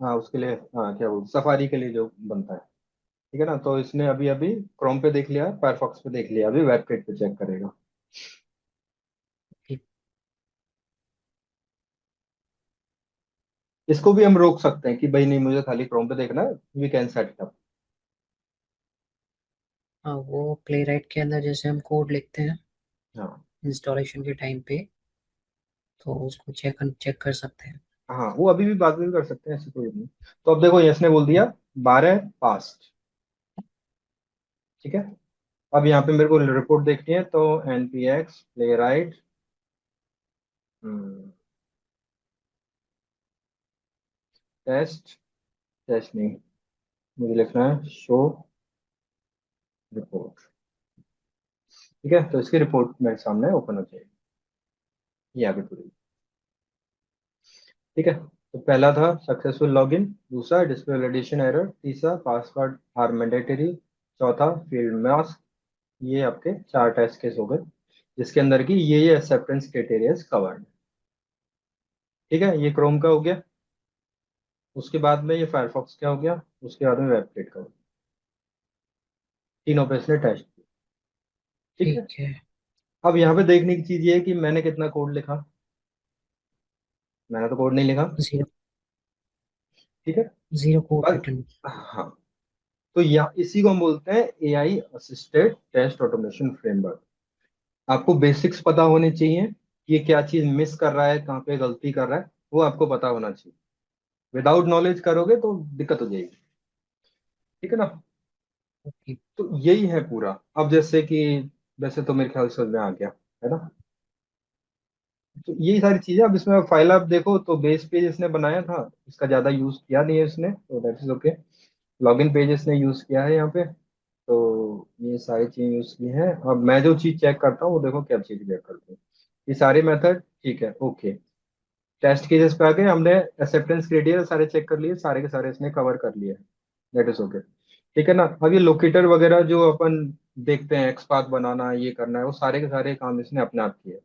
हाँ उसके लिए, हाँ क्या बोल, सफारी के लिए जो बनता है। ठीक है ना, तो इसने अभी अभी क्रोम पे देख लिया, फायरफॉक्स पे देख लिया, अभी वेबकिट पे चेक करेगा। ठीक। इसको भी हम रोक सकते हैं कि भाई नहीं मुझे खाली क्रोम पे देखना है, we can set it up. हाँ, वो प्ले राइट के अंदर जैसे हम कोड लिखते हैं हाँ इंस्टॉलेशन के टाइम पे, तो उसको चेक कर सकते हैं। हाँ, वो अभी भी बाद में भी कर सकते हैं, ऐसे कोई नहीं। तो अब देखो इसने बोल दिया 12 पास्ट, ठीक है। अब यहाँ पे मेरे को रिपोर्ट देखनी है, तो npx Playwright, test, test नहीं, मुझे लिखना है शो रिपोर्ट। ठीक है, तो इसकी रिपोर्ट मेरे सामने ओपन हो जाएगी, ये आगे पूरी। ठीक है, तो पहला था सक्सेसफुल लॉगिन, दूसरा डिस्प्ले वैलिडेशन एरर, तीसरा पासवर्ड आर मैंडेटरी, चौथा फील्ड मास्क। ये आपके 4 टेस्ट केस हो गए, जिसके अंदर की ये एक्सेप्टेंस क्राइटेरिया कवर्ड। ठीक है, ये क्रोम का हो गया। उसके बाद में ये फायरफॉक्स का हो गया, उसके बाद में वेबकिट का हो गया। तीनों पे इसने टेस्ट किया। ठीक है। ठीक है। अब यहाँ पे देखने की चीज ये है कि मैंने कितना कोड लिखा। मैंने तो कोड नहीं लिखा। जीरो। ठीक है। जीरो कोड बस। रिटर्न। हाँ। तो यहाँ इसी को हम बोलते हैं AI assisted test automation framework. आपको बेसिक्स पता होने चाहिए कि ये क्या चीज मिस कर रहा है, कहाँ पे गलती कर रहा है, वो आपको पता होना चाहिए। विदाउट नॉलेज करोगे तो दिक्कत हो जाएगी। ठीक है ना। ओके। तो यही है पूरा। अब जैसे कि वैसे तो मेरे ख्याल से समझ में आ गया है ना। तो यही सारी चीजें। अब इसमें फाइल आप देखो तो बेस पेज इसने बनाया था, इसका ज्यादा यूज किया नहीं है इसने, तो that is okay. Login page इसने यूज किया है यहाँ पे। तो ये सारी चीजें यूज की हैं। अब मैं जो चीज चेक करता हूँ वो देखो क्या चीज चेक करता हूँ। ये सारे मेथड ठीक है, ओके। टेस्ट केसेस पे आ गए, हमने एक्सेप्टेंस क्राइटेरिया सारे चेक कर लिए, सारे के सारे इसने कवर कर लिए। That is okay. ठीक है ना। अब ये लोकेटर वगैरह जो अपन देखते हैं, एक्सपाथ बनाना, ये करना है, वो सारे के सारे काम इसने अपने आप किए।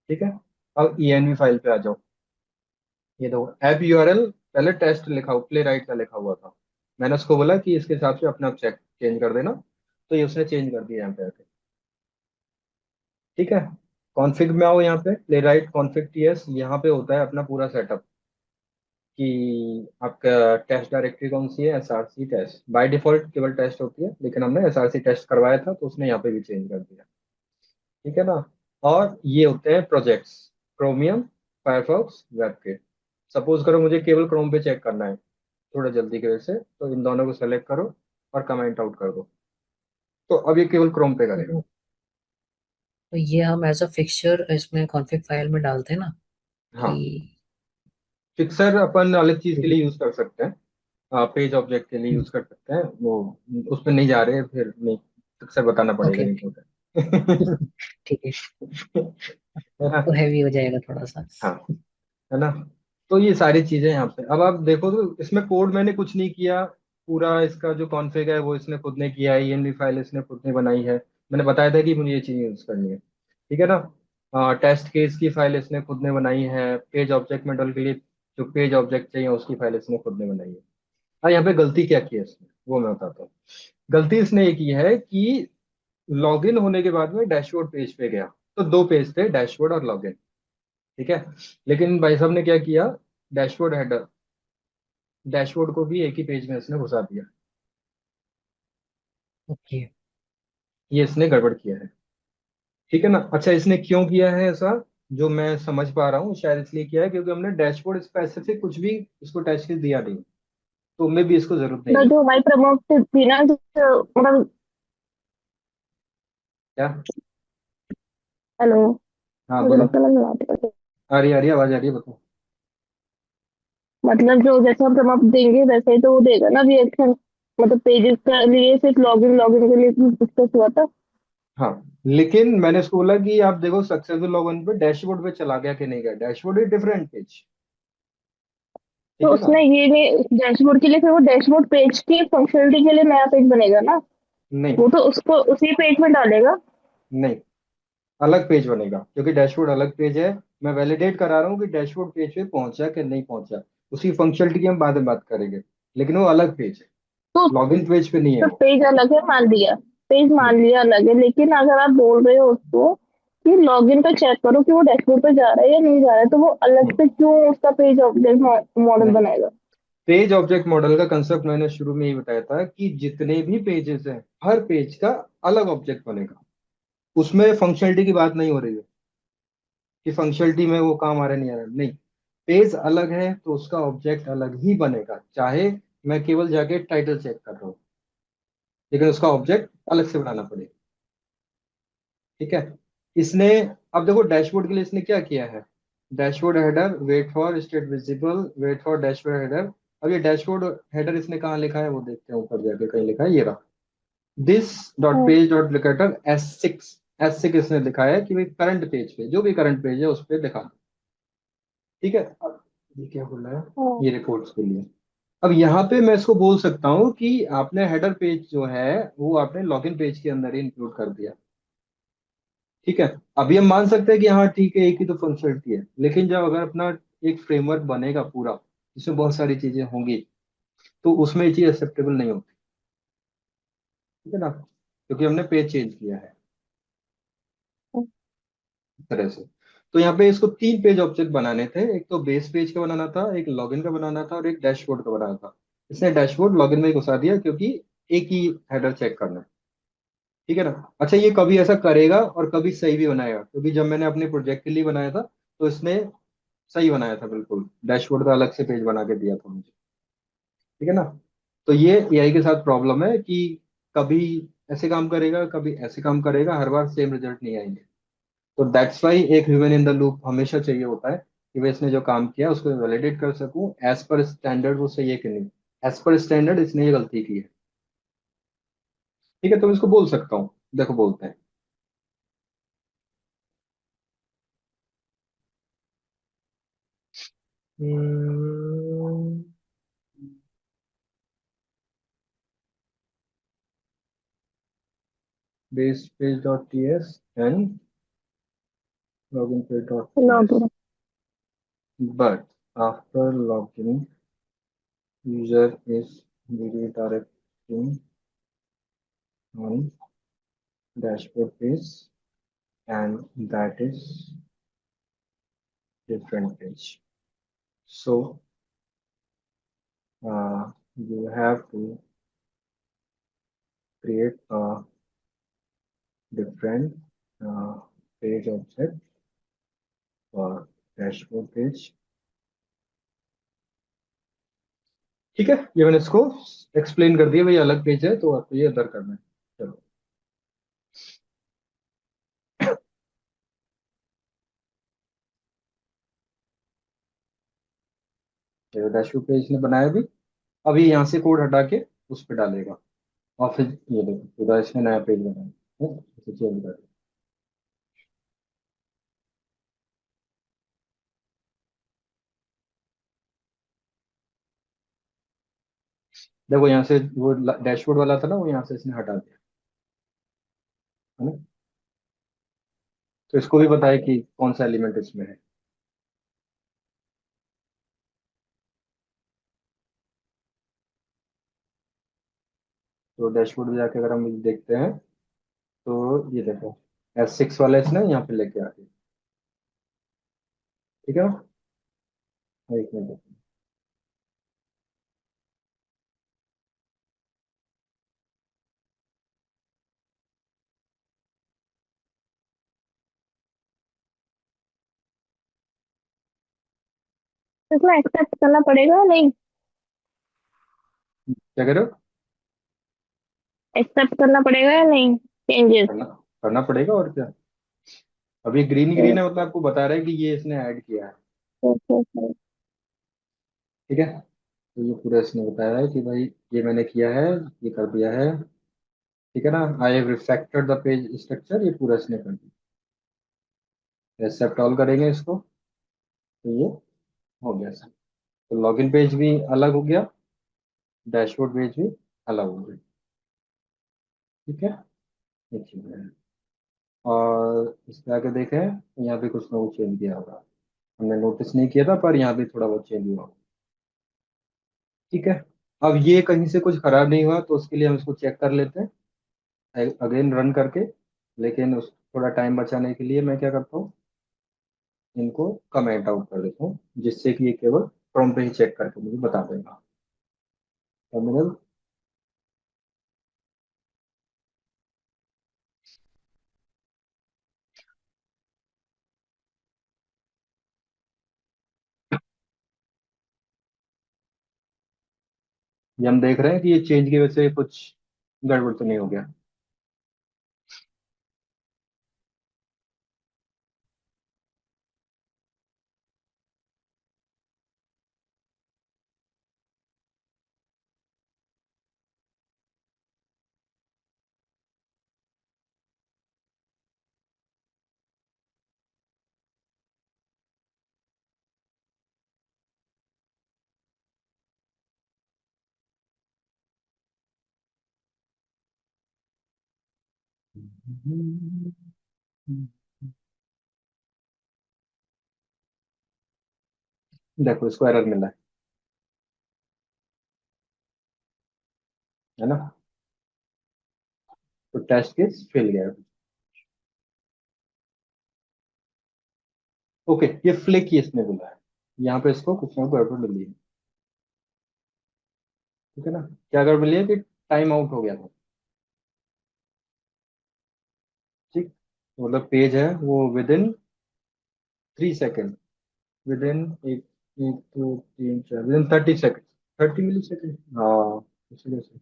ठीक है। अब ENV फाइल पे आ जाओ। ये देखो ऐप यूआरएल पहले टेस्ट लिखा हुआ, प्ले राइट का लिखा हुआ था। मैंने उसको बोला कि इसके हिसाब से अपने आप चेक चेंज कर देना, तो ये उसने चेंज कर दिया यहाँ पे आके। ठीक है। कॉन्फ़िग में आओ, यहाँ पे प्ले राइट कॉन्फ़िग टीएस, यहाँ पे होता है अपना पूरा सेटअप कि आपका टेस्ट डायरेक्टरी कौन सी है, SRC टेस्ट। बाय डिफॉल्ट केवल टेस्ट होती है, लेकिन हमने SRC टेस्ट करवाया था तो उसने यहाँ पे भी चेंज कर दिया। ठीक है ना। और ये होते हैं projects, chromium, Firefox, WebKit. Suppose करो मुझे केवल क्रोम पे चेक करना है थोड़ा जल्दी की वजह से, तो इन दोनों को सेलेक्ट करो और कमेंट आउट कर दो। तो अब ये केवल क्रोम पे करेगा। तो ये हम एज अ फिक्सचर इसमें कॉन्फ़िग फाइल में डालते हैं ना कि। हाँ। फिक्सर अपन अलग चीज के लिए यूज कर सकते हैं, पेज ऑब्जेक्ट के लिए यूज कर सकते हैं वो। उस पर नहीं जा रहे हैं, फिर नहीं। फिक्सर बताना पड़ेगा ओके नहीं ओके। तो क्या। ठीक है। है ना। तो हैवी हो जाएगा थोड़ा सा। हाँ। है ना। तो ये सारी चीजें यहाँ पे अब आप देखो तो इसमें कोड मैंने कुछ नहीं किया। पूरा इसका जो कॉन्फ़िग है वो इसने खुद ने किया है, ENV फाइल इसने खुद ने बनाई है। मैंने बताया था कि मुझे ये चीज यूज करनी है। ठीक है ना। टेस्ट केस की फाइल इसने खुद ने बनाई है। पेज ऑब्जेक्ट मॉडल के लिए जो पेज ऑब्जेक्ट चाहिए उसकी फाइल इसने खुद ने बनाई है। हाँ, यहाँ पे गलती क्या की है इसने वो मैं बताता हूँ। गलती इसने ये की है कि लॉगिन होने के बाद में डैशबोर्ड पेज पे गया। तो दो पेज थे, डैशबोर्ड और लॉगिन। ठीक है। लेकिन भाई साहब ने क्या किया, डैशबोर्ड हेडर, डैशबोर्ड को भी एक ही पेज में इसने घुसा दिया। ओके। ये इसने गड़बड़ किया है। ठीक है ना। अच्छा, इसने क्यों किया है ऐसा, जो मैं समझ पा रहा हूँ शायद इसलिए किया है क्योंकि हमने डैशबोर्ड स्पेसिफिक कुछ भी इसको टेस्ट केस दिया नहीं, तो उनमें भी इसको जरूरत नहीं तो है। जो हमारी प्रमोट थी ना, जो मतलब, क्या। हेलो, हाँ मुझे बोलो। लगता है आ रही है आवाज, आ रही है, बताओ। मतलब जो जैसे हम प्रमोट देंगे वैसे ही तो वो देगा ना रिएक्शन। मतलब पेजेस के लिए सिर्फ लॉगिन लॉगिन के लिए डिस्कस हुआ था। हाँ, लेकिन मैंने इसको बोला कि आप देखो सक्सेसफुल लॉगिन पे डैशबोर्ड पे चला गया कि नहीं गया, डैशबोर्ड इज डिफरेंट पेज। तो ठीक है ना। उसने ये नहीं डैशबोर्ड के लिए, फिर वो डैशबोर्ड पेज की फंक्शनलिटी के लिए नया पेज बनेगा ना। नहीं। वो तो उसको उसी पेज में डालेगा। नहीं, अलग पेज बनेगा क्योंकि डैशबोर्ड अलग पेज है। मैं वैलिडेट करा रहा हूँ कि डैशबोर्ड पेज पे पहुंचा कि नहीं पहुंचा। उसकी फंक्शनलिटी की हम बाद में बात करेंगे, लेकिन वो अलग पेज है। तो लॉगिन पेज पे नहीं है तो वो। पेज अलग है मान लिया, पेज हम्म, मान लिया अलग है, लेकिन अगर आप बोल रहे हो उसको कि लॉगिन पे चेक करो कि वो डैशबोर्ड पे जा रहा है या नहीं जा रहा है, तो वो अलग हम्म, से क्यों उसका पेज ऑब्जेक्ट मॉडल नहीं। बनाएगा? पेज ऑब्जेक्ट मॉडल का कंसेप्ट मैंने शुरू में ही बताया था कि जितने भी पेजेस हैं हर पेज का अलग ऑब्जेक्ट बनेगा। उसमें फंक्शनलिटी की बात नहीं हो रही है कि फंक्शनलिटी में वो काम आ रहा है नहीं आ रहा है। नहीं, पेज अलग है तो उसका ऑब्जेक्ट अलग ही बनेगा, चाहे मैं केवल जाके टाइटल चेक कर रहा हूँ, लेकिन उसका ऑब्जेक्ट अलग से बनाना पड़ेगा। ठीक है। इसने, अब देखो डैशबोर्ड के लिए इसने क्या किया है, dashboard header wait for state visible, wait for dashboard header. अब ये डैशबोर्ड हेडर इसने कहाँ लिखा है वो देखते हैं, ऊपर जाके कहीं लिखा है, ये रहा। दिस डॉट हाँ। Page dot locator S6। S6 इसने लिखा है कि भाई करंट पेज पे जो भी करंट पेज है उस पर दिखा। ठीक है। अब ये क्या बोल रहा है, हाँ। ये रिपोर्ट्स के लिए। अब यहाँ पे मैं इसको बोल सकता हूँ कि आपने हेडर पेज जो है वो आपने लॉगिन पेज के अंदर ही इंक्लूड कर दिया। ठीक है। अभी हम मान सकते हैं कि हाँ ठीक है, एक ही तो फंक्शनलिटी है, लेकिन जब अगर अपना एक फ्रेमवर्क बनेगा पूरा जिसमें बहुत सारी चीजें होंगी, तो उसमें ये चीज एक्सेप्टेबल नहीं होती। ठीक है ना, क्योंकि हमने पेज चेंज किया है। तरह से। तो यहाँ पे इसको 3 पेज ऑब्जेक्ट बनाने थे, एक तो बेस पेज का बनाना था, एक लॉगिन का बनाना था, और एक डैशबोर्ड का बनाना था। इसने डैशबोर्ड लॉगिन में ही घुसा दिया क्योंकि एक ही हेडर चेक करना है। ठीक है ना। अच्छा, ये कभी ऐसा करेगा और कभी सही भी बनाएगा, क्योंकि जब मैंने अपने प्रोजेक्ट के लिए बनाया था तो इसने सही बनाया था, बिल्कुल डैशबोर्ड का अलग से पेज बना के दिया था मुझे। ठीक है ना। तो ये एआई के साथ प्रॉब्लम है कि कभी ऐसे काम करेगा, कभी ऐसे काम करेगा, हर बार सेम रिजल्ट नहीं आएंगे। तो दैट्स वाई एक ह्यूमन इन द लूप हमेशा चाहिए होता है, कि मैं इसने जो काम किया उसको वैलिडेट कर सकूं एज पर स्टैंडर्ड, वो सही है कि नहीं। एज पर स्टैंडर्ड इसने ये गलती की है। ठीक है, तो मैं इसको बोल सकता हूँ। देखो बोलते हैं, base page dot T S and login page dot T S, login. But after login user is redirecting on dashboard page, and that is different page. So you have to create a different uh, page object for dashboard page. ठीक है, ये मैंने इसको explain कर दिया भाई, अलग page है तो आपको ये अंदर करना है। चलो, ये डैशबोर्ड पेज ने बनाया भी। अभी यहाँ से कोड हटा के उस पर डालेगा, और फिर ये देखो पूरा इसने नया पेज बनाया है, इसे चेंज कर। देखो यहाँ से वो डैशबोर्ड वाला था ना, वो यहाँ से इसने हटा दिया, है ना। तो इसको भी बताया कि कौन सा एलिमेंट इसमें है। तो डैशबोर्ड में जाके अगर हम देखते हैं तो ये देखो S6 वाला इसने यहाँ पे लेके आ गया। ठीक है ना। एक मिनट। इसमें एक्सेप्ट करना पड़ेगा या नहीं? क्या कह रहे हो। एक्सेप्ट करना पड़ेगा या नहीं चेंजेस? करना करना पड़ेगा, और क्या। अभी ग्रीन ग्रीन है, मतलब आपको बता रहा है कि ये इसने ऐड किया है। ठीक है, तो ये पूरा इसने बताया है कि भाई ये मैंने किया है, ये कर दिया है। ठीक है ना। I have refactored the page structure, ये पूरा इसने कर दिया। एक्सेप्ट ऑल करेंगे इसको, तो ये हो गया सर। तो लॉगिन पेज भी अलग हो गया, डैशबोर्ड पेज भी अलग हो गया। ठीक है, ये चीज़ है। और इस पे आके देखें तो यहाँ पे कुछ ना कुछ चेंज किया होगा, हमने नोटिस नहीं किया था, पर यहाँ पे थोड़ा बहुत चेंज हुआ। ठीक है। अब ये कहीं से कुछ खराब नहीं हुआ, तो उसके लिए हम इसको चेक कर लेते हैं अगेन रन करके। लेकिन उस थोड़ा टाइम बचाने के लिए मैं क्या करता हूँ, इनको कमेंट आउट कर देता हूँ, जिससे कि ये केवल प्रॉम्प्ट पे ही चेक करके मुझे बता देगा। टर्मिनल। ये हम देख रहे हैं कि ये चेंज की वजह से कुछ गड़बड़ तो नहीं हो गया। देखो इसको एरर मिला है ना। तो टेस्ट केस फेल गया। ओके, ये फ्लिक ही इसने बोला है, यहाँ पे इसको कुछ ना कुछ गड़बड़ मिली है। ठीक है ना, क्या गड़बड़ मिली है कि टाइम आउट हो गया था। ठीक, मतलब पेज है वो within 3 second, within एक, एक दो तीन चार, within 30 second, 30 millisecond, हाँ, इसी वजह से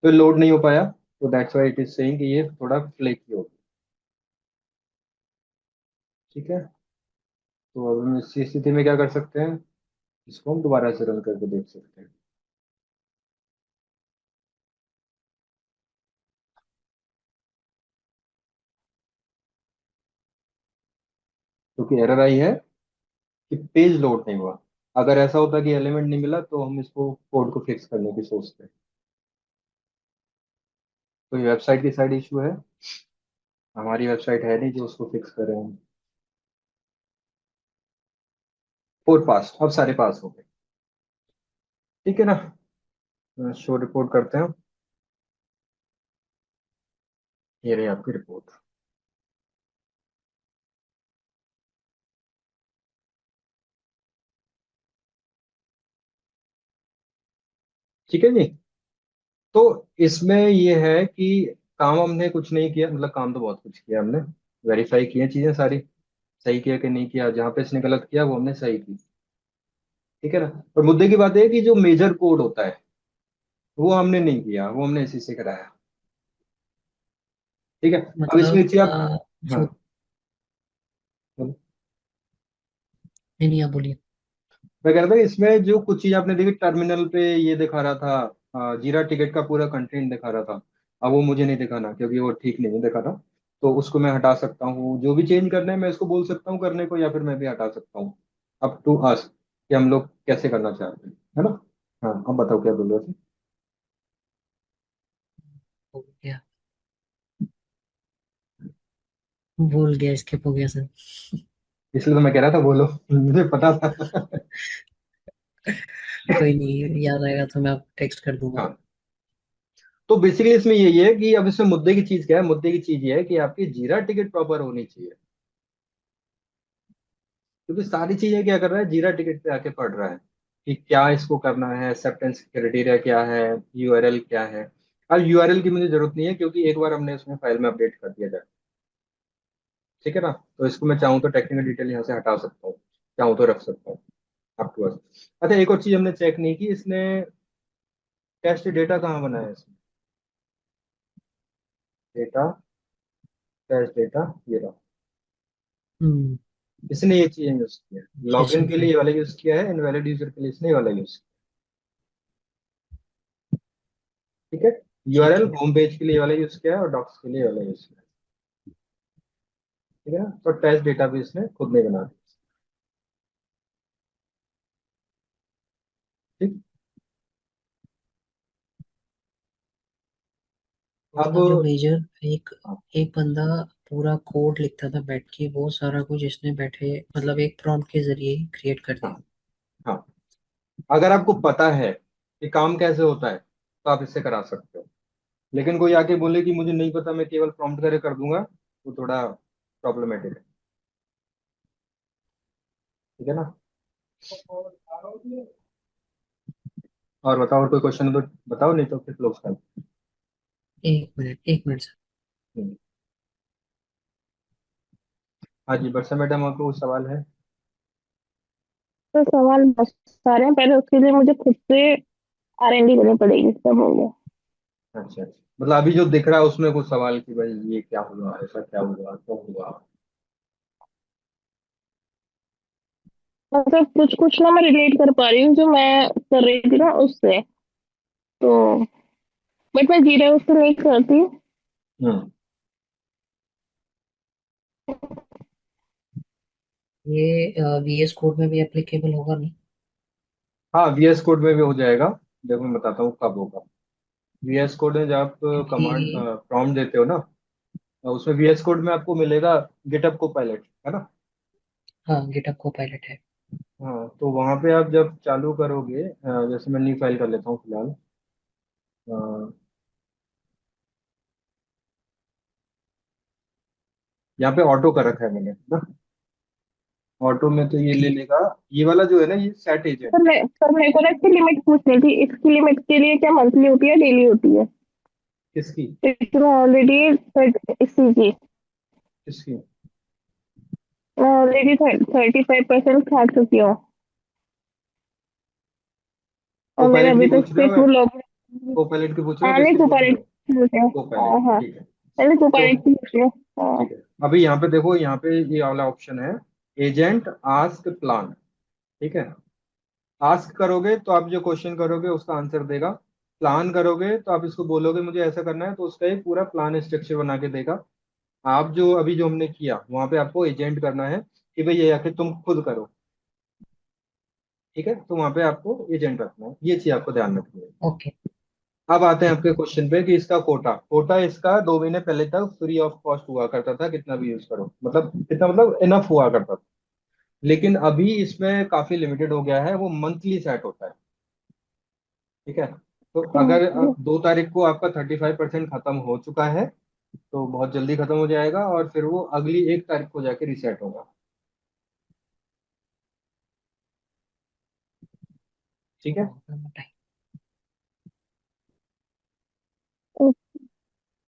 तो लोड नहीं हो पाया। तो that's why it is saying कि ये थोड़ा फ्लेकी हो गया। ठीक है, तो अब हम इस स्थिति में क्या कर सकते हैं, इसको हम दोबारा से रन करके देख सकते हैं। क्योंकि एरर आई है कि पेज लोड नहीं हुआ। अगर ऐसा होता कि एलिमेंट नहीं मिला तो हम इसको कोड को फिक्स करने की सोचते हैं। तो ये वेबसाइट की साइड इशू है, हमारी वेबसाइट है नहीं जो उसको फिक्स करे हम। 4 पास, अब सारे पास हो गए। ठीक है ना, शो रिपोर्ट करते हैं। ये रही आपकी रिपोर्ट। ठीक है जी। तो इसमें ये है कि काम हमने कुछ नहीं किया, मतलब काम तो बहुत कुछ किया हमने। वेरीफाई किए चीजें सारी, सही किया कि नहीं किया, जहाँ पे इसने गलत किया वो हमने सही की। ठीक है ना, पर मुद्दे की बात है कि जो मेजर कोड होता है वो हमने नहीं किया, वो हमने इसी से कराया। ठीक है, अब इसमें मतलब चाहिए आप। हाँ, जो, नहीं नहीं, आप बोलिए। मैं कह रहा था कि इसमें जो कुछ चीज आपने देखी टर्मिनल पे, ये दिखा रहा था जीरा टिकट का पूरा कंटेंट दिखा रहा था। अब वो मुझे नहीं दिखाना क्योंकि वो ठीक नहीं दिखा था। तो उसको मैं हटा सकता हूँ, जो भी चेंज करना है मैं इसको बोल सकता हूँ करने को, या फिर मैं भी हटा सकता हूँ। अप टू अस कि हम लोग कैसे करना चाहते हैं, है ना। हाँ, अब बताओ क्या बोल रहे थे। हो गया, भूल गया, स्किप हो गया सर। इसलिए तो मैं कह रहा था बोलो, मुझे पता था। कोई नहीं, याद आएगा तो मैं आपको टेक्स्ट कर दूंगा। हाँ, तो बेसिकली इसमें यही है कि अब इसमें मुद्दे की चीज क्या है, मुद्दे की चीज ये है कि आपकी जीरा टिकट प्रॉपर होनी चाहिए। क्योंकि सारी चीजें क्या कर रहा है, जीरा टिकट पे आके पढ़ रहा है कि क्या इसको करना है, एक्सेप्टेंस क्राइटेरिया क्या है, यूआरएल क्या है। अब यूआरएल की मुझे जरूरत नहीं है क्योंकि एक बार हमने उसमें फाइल में अपडेट कर दिया जाए। ठीक है ना, तो इसको मैं चाहूँ तो टेक्निकल डिटेल यहाँ से हटा सकता हूँ, चाहूँ तो रख सकता हूँ। आपके पास, अच्छा एक और चीज हमने चेक नहीं की, इसने टेस्ट डेटा कहाँ बनाया है इसमें, डेटा, टेस्ट डेटा, ये रहा। हम्म। इसने ये चीज यूज किया, लॉगिन जेसन के लिए फाइल। ये वाला यूज किया है, इनवैलिड यूजर के लिए इसने ये वाला यूज किया। ठीक है, ठीक यूआरएल है। होम पेज के लिए ये वाला यूज किया है और डॉक्स के लिए ये वाला यूज किया है। ठीक है ना, तो टेस्ट डेटा भी इसने खुद नहीं बना दिया। ठीक, अब मतलब जो मेजर एक हाँ, एक बंदा पूरा कोड लिखता था बैठ के, वो सारा कुछ इसने बैठे मतलब एक प्रॉम्प्ट के जरिए ही क्रिएट कर हाँ, दिया। हाँ, अगर आपको पता है कि काम कैसे होता है तो आप इससे करा सकते हो। लेकिन कोई आके बोले कि मुझे नहीं पता, मैं केवल प्रॉम्प्ट करे कर दूंगा, तो थोड़ा प्रॉब्लमेटिक है। ठीक है ना, और बताओ, और कोई क्वेश्चन है तो बताओ, नहीं तो फिर क्लोज कर। एक मिनट, एक मिनट सर। हम्म। हाँ जी, वर्षा मैडम, आपको कुछ सवाल है। तो सवाल बहुत सारे हैं, पहले उसके लिए मुझे खुद से R&D करनी पड़ेगी, सब हो गया। अच्छा, मतलब अभी जो दिख रहा है उसमें कुछ सवाल कि भाई ये क्या हुआ, ऐसा क्या हुआ, क्यों हुआ। मतलब कुछ कुछ ना मैं रिलेट कर पा रही हूँ जो मैं कर रही थी ना उससे, तो बट मैं जीरा उससे नहीं करती। हम्म। ये VS कोड में भी एप्लीकेबल होगा नहीं? हाँ, वीएस कोड में भी हो जाएगा। देखो मैं बताता हूँ कब होगा। वीएस कोड में जब आप कमांड क्योंकि प्रॉम्प्ट देते हो ना, उसमें वीएस कोड में आपको मिलेगा गिटअप को पायलट, है ना। हाँ, गिटहब को पायलट है। हाँ, तो वहां पे आप जब चालू करोगे, जैसे मैं न्यू फाइल कर लेता हूँ फिलहाल। अ, यहाँ पे ऑटो कर रखा है मैंने ना। ऑटो में तो ये ले ठीक। लेगा, ये वाला जो है ना, ये सेट एजेंट है। पर मेरे को ना इसकी लिमिट पूछनी थी, इसकी लिमिट के लिए क्या मंथली होती है डेली होती है? किसकी? इसमें ऑलरेडी इसी की किसकी? मैं ऑलरेडी 35% खा चुकी हूँ को और मेरा पायलट की अभी तक पूछ रहे सिर्फ हो? लॉग। को पायलट की पूछ रहे हो, हाँ नहीं किसकी पूछ रहे सुपर हो? पूछ रही हूँ। को हाँ पायलट, हाँ ठीक है। पहले सुपर तो एट की पूछ रही हूँ। हाँ। ठीक है, अभी यहाँ पे देखो, यहाँ पे ये वाला ऑप्शन है, एजेंट आस्क प्लान। ठीक है, आस्क करोगे तो आप जो क्वेश्चन करोगे उसका आंसर देगा, प्लान करोगे तो आप इसको बोलोगे मुझे ऐसा करना है, तो उसका एक पूरा प्लान स्ट्रक्चर बना के देगा। आप जो अभी जो हमने किया वहां पे आपको एजेंट करना है कि भाई ये आके तुम खुद करो। ठीक है, तो वहां पे आपको एजेंट रखना है, ये चीज आपको ध्यान रखनी है। ओके। अब आते हैं ठीक। आपके क्वेश्चन पे कि इसका कोटा कोटा इसका 2 महीने पहले तक फ्री ऑफ कॉस्ट हुआ करता था, कितना भी यूज करो, मतलब कितना, मतलब इनफ हुआ करता था। लेकिन अभी इसमें काफी लिमिटेड हो गया है, वो मंथली सेट होता है। ठीक है, तो अगर हम्म, 2 तारीख को आपका 35% खत्म हो चुका है, तो बहुत जल्दी खत्म हो जाएगा, और फिर वो अगली 1 तारीख को जाके रिसेट होगा। ठीक है। टाइम